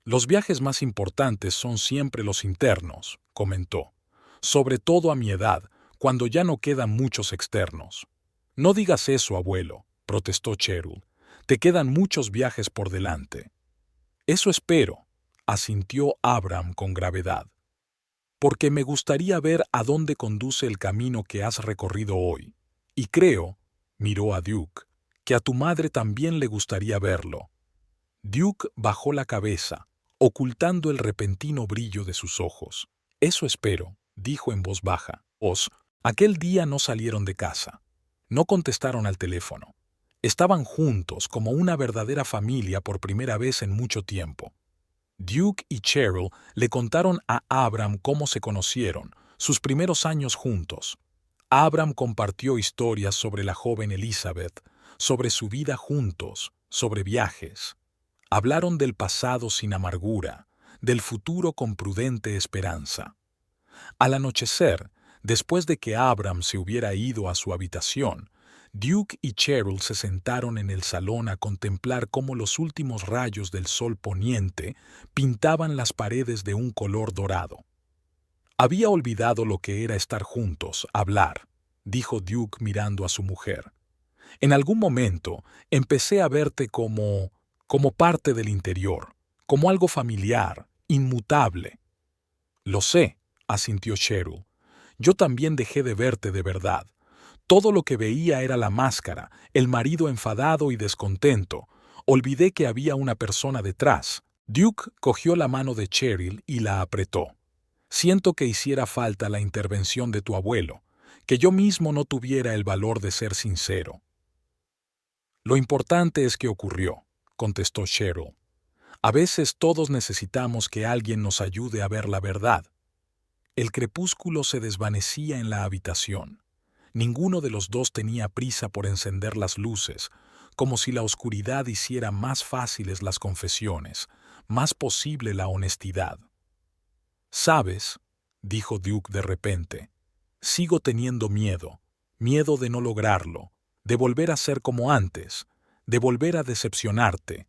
«Los viajes más importantes son siempre los internos», comentó. «Sobre todo a mi edad, cuando ya no quedan muchos externos». «No digas eso, abuelo», protestó Cheryl. «Te quedan muchos viajes por delante». «Eso espero», asintió Abram con gravedad. «Porque me gustaría ver a dónde conduce el camino que has recorrido hoy. Y creo», miró a Duke, «que a tu madre también le gustaría verlo». Duke bajó la cabeza, ocultando el repentino brillo de sus ojos. «Eso espero», dijo en voz baja. Aquel día no salieron de casa. No contestaron al teléfono. Estaban juntos como una verdadera familia por primera vez en mucho tiempo. Duke y Cheryl le contaron a Abram cómo se conocieron, sus primeros años juntos. Abram compartió historias sobre la joven Elizabeth, sobre su vida juntos, sobre viajes. Hablaron del pasado sin amargura, del futuro con prudente esperanza. Al anochecer, después de que Abram se hubiera ido a su habitación, Duke y Cheryl se sentaron en el salón a contemplar cómo los últimos rayos del sol poniente pintaban las paredes de un color dorado. «Había olvidado lo que era estar juntos, hablar», dijo Duke mirando a su mujer. «En algún momento empecé a verte como parte del interior, como algo familiar, inmutable». «Lo sé», asintió Cheryl. «Yo también dejé de verte de verdad. Todo lo que veía era la máscara, el marido enfadado y descontento. Olvidé que había una persona detrás». Duke cogió la mano de Cheryl y la apretó. «Siento que hiciera falta la intervención de tu abuelo, que yo mismo no tuviera el valor de ser sincero». «Lo importante es que ocurrió», contestó Cheryl. «A veces todos necesitamos que alguien nos ayude a ver la verdad». El crepúsculo se desvanecía en la habitación. Ninguno de los dos tenía prisa por encender las luces, como si la oscuridad hiciera más fáciles las confesiones, más posible la honestidad. «¿Sabes?», dijo Duke de repente, «sigo teniendo miedo, miedo de no lograrlo, de volver a ser como antes, de volver a decepcionarte».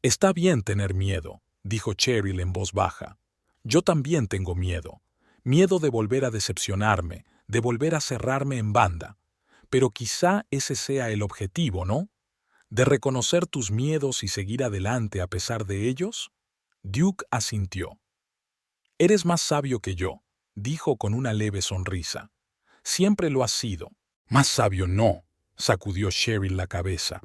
«Está bien tener miedo», dijo Cheryl en voz baja. «Yo también tengo miedo, miedo de volver a decepcionarme, de volver a cerrarme en banda. Pero quizá ese sea el objetivo, ¿no? ¿De reconocer tus miedos y seguir adelante a pesar de ellos?» Duke asintió. «Eres más sabio que yo», dijo con una leve sonrisa. «Siempre lo has sido». «Más sabio no», sacudió Cheryl la cabeza.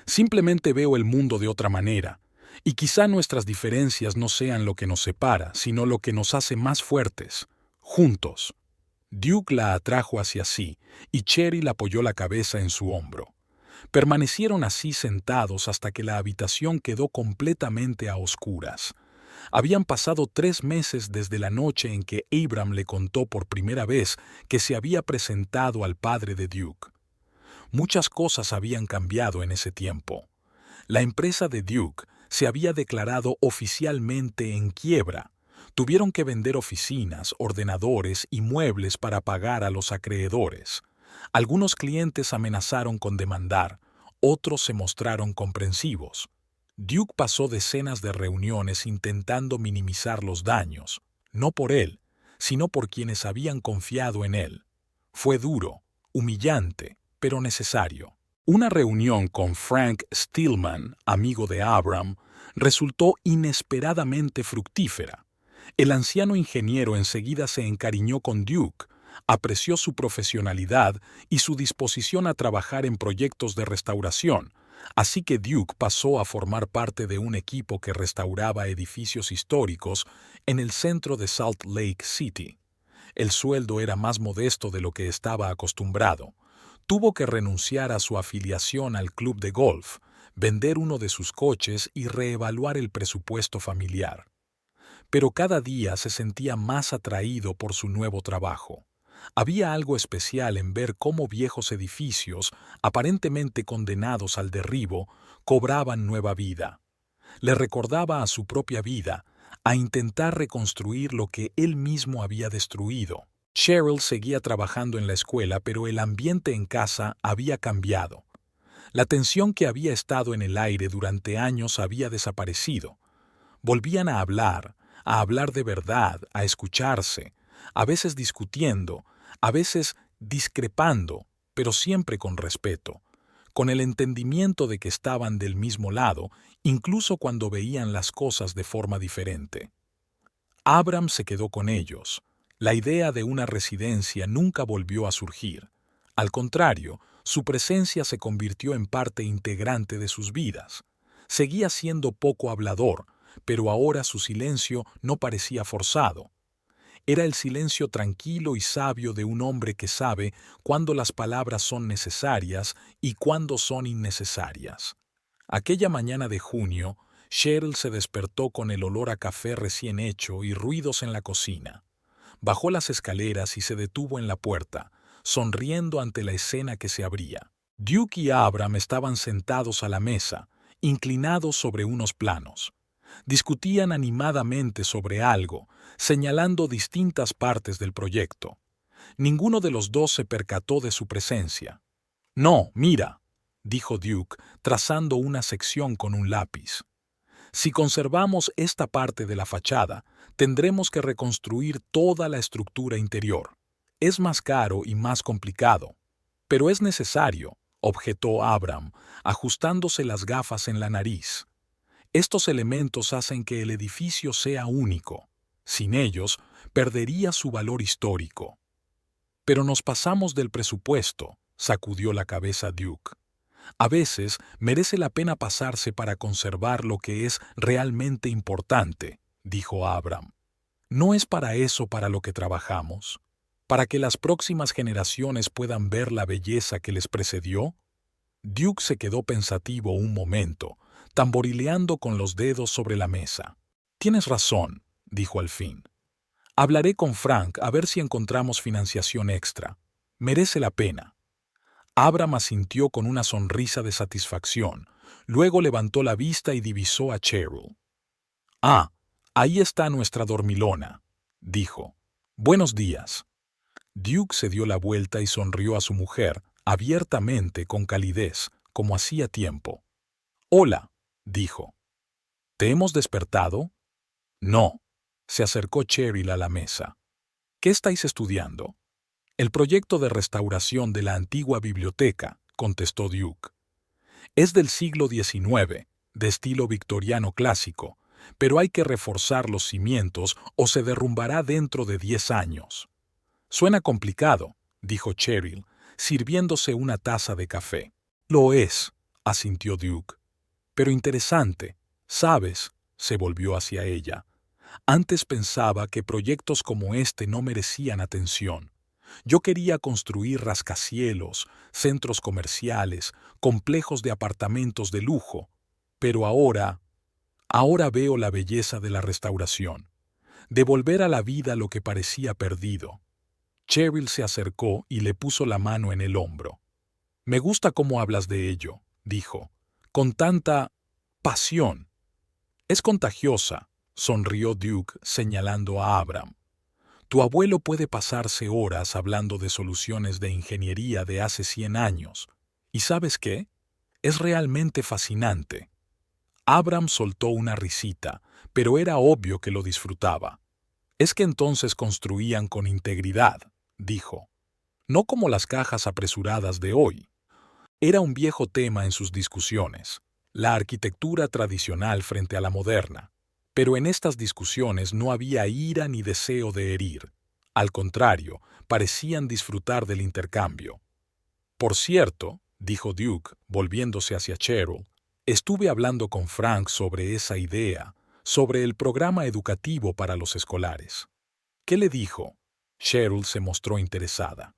«Simplemente veo el mundo de otra manera, y quizá nuestras diferencias no sean lo que nos separa, sino lo que nos hace más fuertes, juntos». Duke la atrajo hacia sí, y Cheryl apoyó la cabeza en su hombro. Permanecieron así sentados hasta que la habitación quedó completamente a oscuras. Habían pasado 3 meses desde la noche en que Abram le contó por primera vez que se había presentado al padre de Duke. Muchas cosas habían cambiado en ese tiempo. La empresa de Duke se había declarado oficialmente en quiebra. Tuvieron que vender oficinas, ordenadores y muebles para pagar a los acreedores. Algunos clientes amenazaron con demandar, otros se mostraron comprensivos. Duke pasó decenas de reuniones intentando minimizar los daños, no por él, sino por quienes habían confiado en él. Fue duro, humillante, pero necesario. Una reunión con Frank Stillman, amigo de Abram, resultó inesperadamente fructífera. El anciano ingeniero enseguida se encariñó con Duke, apreció su profesionalidad y su disposición a trabajar en proyectos de restauración, así que Duke pasó a formar parte de un equipo que restauraba edificios históricos en el centro de Salt Lake City. El sueldo era más modesto de lo que estaba acostumbrado. Tuvo que renunciar a su afiliación al club de golf, vender uno de sus coches y reevaluar el presupuesto familiar. Pero cada día se sentía más atraído por su nuevo trabajo. Había algo especial en ver cómo viejos edificios, aparentemente condenados al derribo, cobraban nueva vida. Le recordaba a su propia vida, a intentar reconstruir lo que él mismo había destruido. Cheryl seguía trabajando en la escuela, pero el ambiente en casa había cambiado. La tensión que había estado en el aire durante años había desaparecido. Volvían a hablar de verdad, a escucharse, a veces discutiendo, a veces discrepando, pero siempre con respeto, con el entendimiento de que estaban del mismo lado, incluso cuando veían las cosas de forma diferente. Abram se quedó con ellos. La idea de una residencia nunca volvió a surgir. Al contrario, su presencia se convirtió en parte integrante de sus vidas. Seguía siendo poco hablador, pero ahora su silencio no parecía forzado. Era el silencio tranquilo y sabio de un hombre que sabe cuándo las palabras son necesarias y cuándo son innecesarias. Aquella mañana de junio, Cheryl se despertó con el olor a café recién hecho y ruidos en la cocina. Bajó las escaleras y se detuvo en la puerta, sonriendo ante la escena que se abría. Duke y Abram estaban sentados a la mesa, inclinados sobre unos planos. Discutían animadamente sobre algo, señalando distintas partes del proyecto. Ninguno de los dos se percató de su presencia. «No, mira», dijo Duke, trazando una sección con un lápiz. «Si conservamos esta parte de la fachada, tendremos que reconstruir toda la estructura interior. Es más caro y más complicado, pero es necesario», objetó Abram, ajustándose las gafas en la nariz. «Estos elementos hacen que el edificio sea único. Sin ellos, perdería su valor histórico». «Pero nos pasamos del presupuesto», sacudió la cabeza Duke. «A veces merece la pena pasarse para conservar lo que es realmente importante», dijo Abram. «¿No es para eso para lo que trabajamos? ¿Para que las próximas generaciones puedan ver la belleza que les precedió?» Duke se quedó pensativo un momento, tamborileando con los dedos sobre la mesa. «Tienes razón», dijo al fin. «Hablaré con Frank a ver si encontramos financiación extra. Merece la pena». Abram asintió con una sonrisa de satisfacción. Luego levantó la vista y divisó a Cheryl. «Ah, ahí está nuestra dormilona», dijo. «Buenos días». Duke se dio la vuelta y sonrió a su mujer, abiertamente, con calidez, como hacía tiempo. «Hola», dijo. «¿Te hemos despertado?» «No», se acercó Cheryl a la mesa. «¿Qué estáis estudiando?» «El proyecto de restauración de la antigua biblioteca», contestó Duke. «Es del siglo XIX, de estilo victoriano clásico, pero hay que reforzar los cimientos o se derrumbará dentro de 10 años». «Suena complicado», dijo Cheryl, sirviéndose una taza de café. «Lo es», asintió Duke. «Pero interesante, ¿sabes?», se volvió hacia ella. «Antes pensaba que proyectos como este no merecían atención. Yo quería construir rascacielos, centros comerciales, complejos de apartamentos de lujo, pero ahora veo la belleza de la restauración, de volver a la vida lo que parecía perdido». Cheryl se acercó y le puso la mano en el hombro. «Me gusta cómo hablas de ello», dijo, «con tanta pasión». «Es contagiosa», sonrió Duke señalando a Abram. «Tu abuelo puede pasarse horas hablando de soluciones de ingeniería de hace 100 años. ¿Y sabes qué? Es realmente fascinante». Abram soltó una risita, pero era obvio que lo disfrutaba. «Es que entonces construían con integridad», dijo. «No como las cajas apresuradas de hoy». Era un viejo tema en sus discusiones, la arquitectura tradicional frente a la moderna. Pero en estas discusiones no había ira ni deseo de herir. Al contrario, parecían disfrutar del intercambio. «Por cierto», dijo Duke, volviéndose hacia Cheryl, «estuve hablando con Frank sobre esa idea, sobre el programa educativo para los escolares». «¿Qué le dijo?» Cheryl se mostró interesada.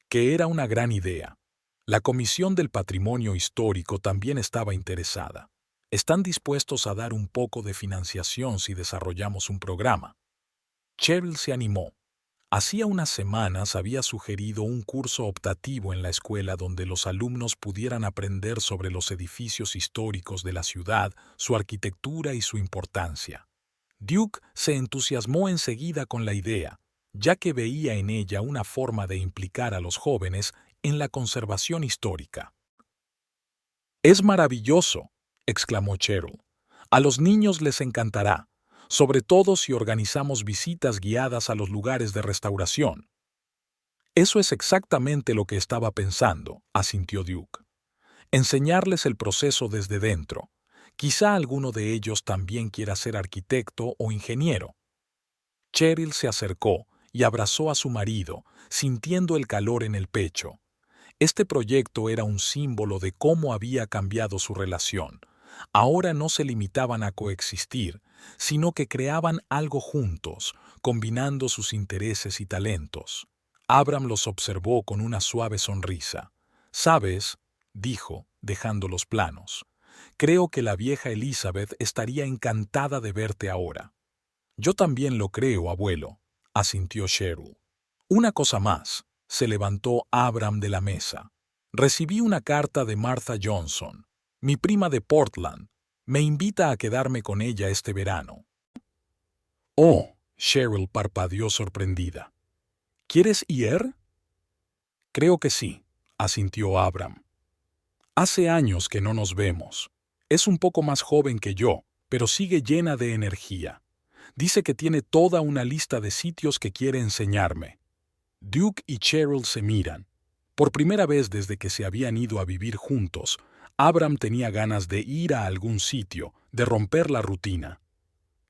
«Que era una gran idea. La Comisión del Patrimonio Histórico también estaba interesada. Están dispuestos a dar un poco de financiación si desarrollamos un programa». Cheryl se animó. Hacía unas semanas había sugerido un curso optativo en la escuela donde los alumnos pudieran aprender sobre los edificios históricos de la ciudad, su arquitectura y su importancia. Duke se entusiasmó enseguida con la idea, ya que veía en ella una forma de implicar a los jóvenes en la conservación histórica. «Es maravilloso», exclamó Cheryl. «A los niños les encantará, sobre todo si organizamos visitas guiadas a los lugares de restauración». «Eso es exactamente lo que estaba pensando», asintió Duke. «Enseñarles el proceso desde dentro. Quizá alguno de ellos también quiera ser arquitecto o ingeniero». Cheryl se acercó y abrazó a su marido, sintiendo el calor en el pecho. Este proyecto era un símbolo de cómo había cambiado su relación. Ahora no se limitaban a coexistir, sino que creaban algo juntos, combinando sus intereses y talentos. Abram los observó con una suave sonrisa. «¿Sabes?», dijo, dejando los planos. «Creo que la vieja Elizabeth estaría encantada de verte ahora». «Yo también lo creo, abuelo», asintió Cheryl. «Una cosa más», se levantó Abram de la mesa. «Recibí una carta de Martha Johnson, mi prima de Portland. Me invita a quedarme con ella este verano». «Oh», Cheryl parpadeó sorprendida. «¿Quieres ir?» «Creo que sí», asintió Abram. «Hace años que no nos vemos. Es un poco más joven que yo, pero sigue llena de energía. Dice que tiene toda una lista de sitios que quiere enseñarme». Duke y Cheryl se miran. Por primera vez desde que se habían ido a vivir juntos, Abram tenía ganas de ir a algún sitio, de romper la rutina.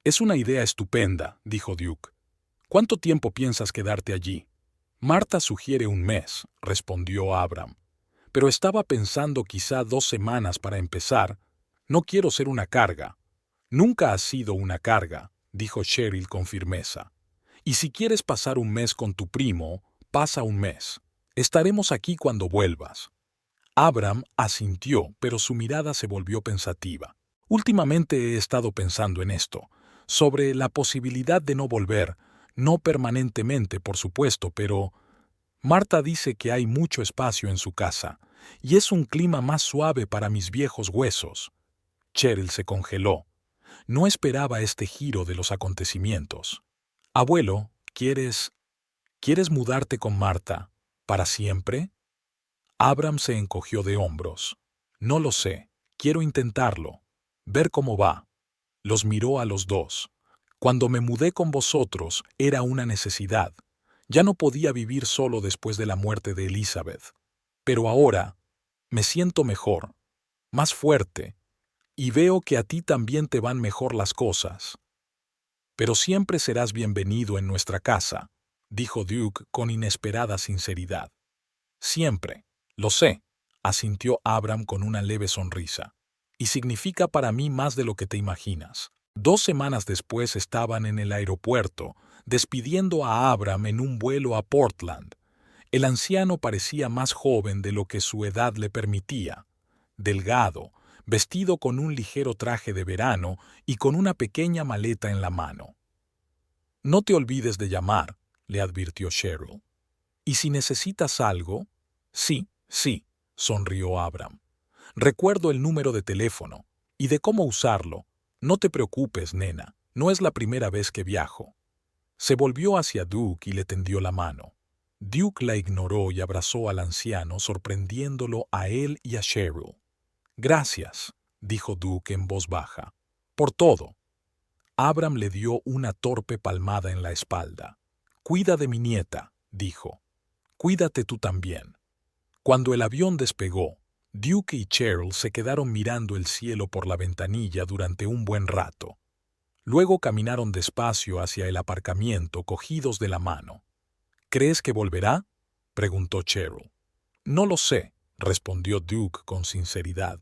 «Es una idea estupenda», dijo Duke. «¿Cuánto tiempo piensas quedarte allí?» «Marta sugiere un mes», respondió Abram. «Pero estaba pensando quizá 2 semanas para empezar. No quiero ser una carga». «Nunca has sido una carga», dijo Cheryl con firmeza. «Y si quieres pasar un mes con tu primo, pasa un mes. Estaremos aquí cuando vuelvas». Abram asintió, pero su mirada se volvió pensativa. «Últimamente he estado pensando en esto, sobre la posibilidad de no volver, no permanentemente, por supuesto, pero Marta dice que hay mucho espacio en su casa, y es un clima más suave para mis viejos huesos». Cheryl se congeló. No esperaba este giro de los acontecimientos. «Abuelo, ¿quieres mudarte con Marta? ¿Para siempre?» Abram se encogió de hombros. «No lo sé. Quiero intentarlo. Ver cómo va». Los miró a los dos. «Cuando me mudé con vosotros era una necesidad. Ya no podía vivir solo después de la muerte de Elizabeth. Pero ahora me siento mejor, más fuerte, y veo que a ti también te van mejor las cosas. Pero siempre serás bienvenido en nuestra casa», dijo Duke con inesperada sinceridad. «Siempre, lo sé», asintió Abram con una leve sonrisa. «Y significa para mí más de lo que te imaginas». 2 semanas después estaban en el aeropuerto, despidiendo a Abram en un vuelo a Portland. El anciano parecía más joven de lo que su edad le permitía. Delgado, vestido con un ligero traje de verano y con una pequeña maleta en la mano. «No te olvides de llamar», le advirtió Cheryl. «¿Y si necesitas algo?» «Sí, sonrió Abram. «Recuerdo el número de teléfono y de cómo usarlo. No te preocupes, nena, no es la primera vez que viajo». Se volvió hacia Duke y le tendió la mano. Duke la ignoró y abrazó al anciano, sorprendiéndolo a él y a Cheryl. «Gracias», dijo Duke en voz baja, «por todo». Abram le dio una torpe palmada en la espalda. «Cuida de mi nieta», dijo. «Cuídate tú también». Cuando el avión despegó, Duke y Cheryl se quedaron mirando el cielo por la ventanilla durante un buen rato. Luego caminaron despacio hacia el aparcamiento, cogidos de la mano. «¿Crees que volverá?», preguntó Cheryl. «No lo sé», respondió Duke con sinceridad.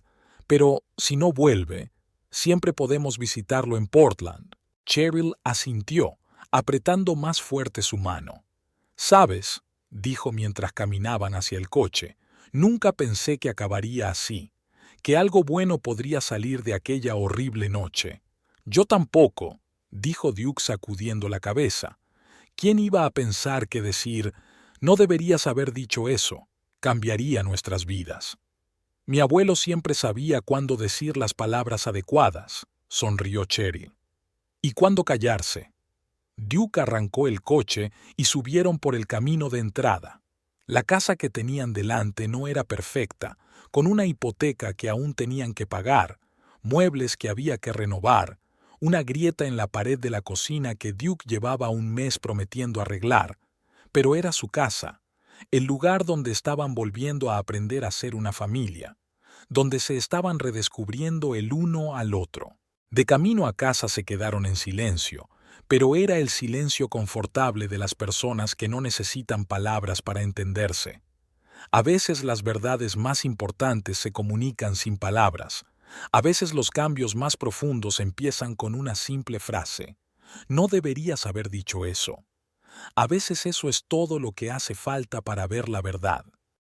«Pero si no vuelve, siempre podemos visitarlo en Portland». Cheryl asintió, apretando más fuerte su mano. «¿Sabes?», dijo mientras caminaban hacia el coche, «nunca pensé que acabaría así, que algo bueno podría salir de aquella horrible noche». «Yo tampoco», dijo Duke sacudiendo la cabeza. «¿Quién iba a pensar que decir, no deberías haber dicho eso, cambiaría nuestras vidas?» «Mi abuelo siempre sabía cuándo decir las palabras adecuadas», sonrió Cheryl. «¿Y cuándo callarse?». Duke arrancó el coche y subieron por el camino de entrada. La casa que tenían delante no era perfecta, con una hipoteca que aún tenían que pagar, muebles que había que renovar, una grieta en la pared de la cocina que Duke llevaba un mes prometiendo arreglar, pero era su casa, el lugar donde estaban volviendo a aprender a ser una familia, donde se estaban redescubriendo el uno al otro. De camino a casa se quedaron en silencio, pero era el silencio confortable de las personas que no necesitan palabras para entenderse. A veces las verdades más importantes se comunican sin palabras, A veces los cambios más profundos empiezan con una simple frase. No deberías haber dicho eso. A veces eso es todo lo que hace falta para ver la verdad.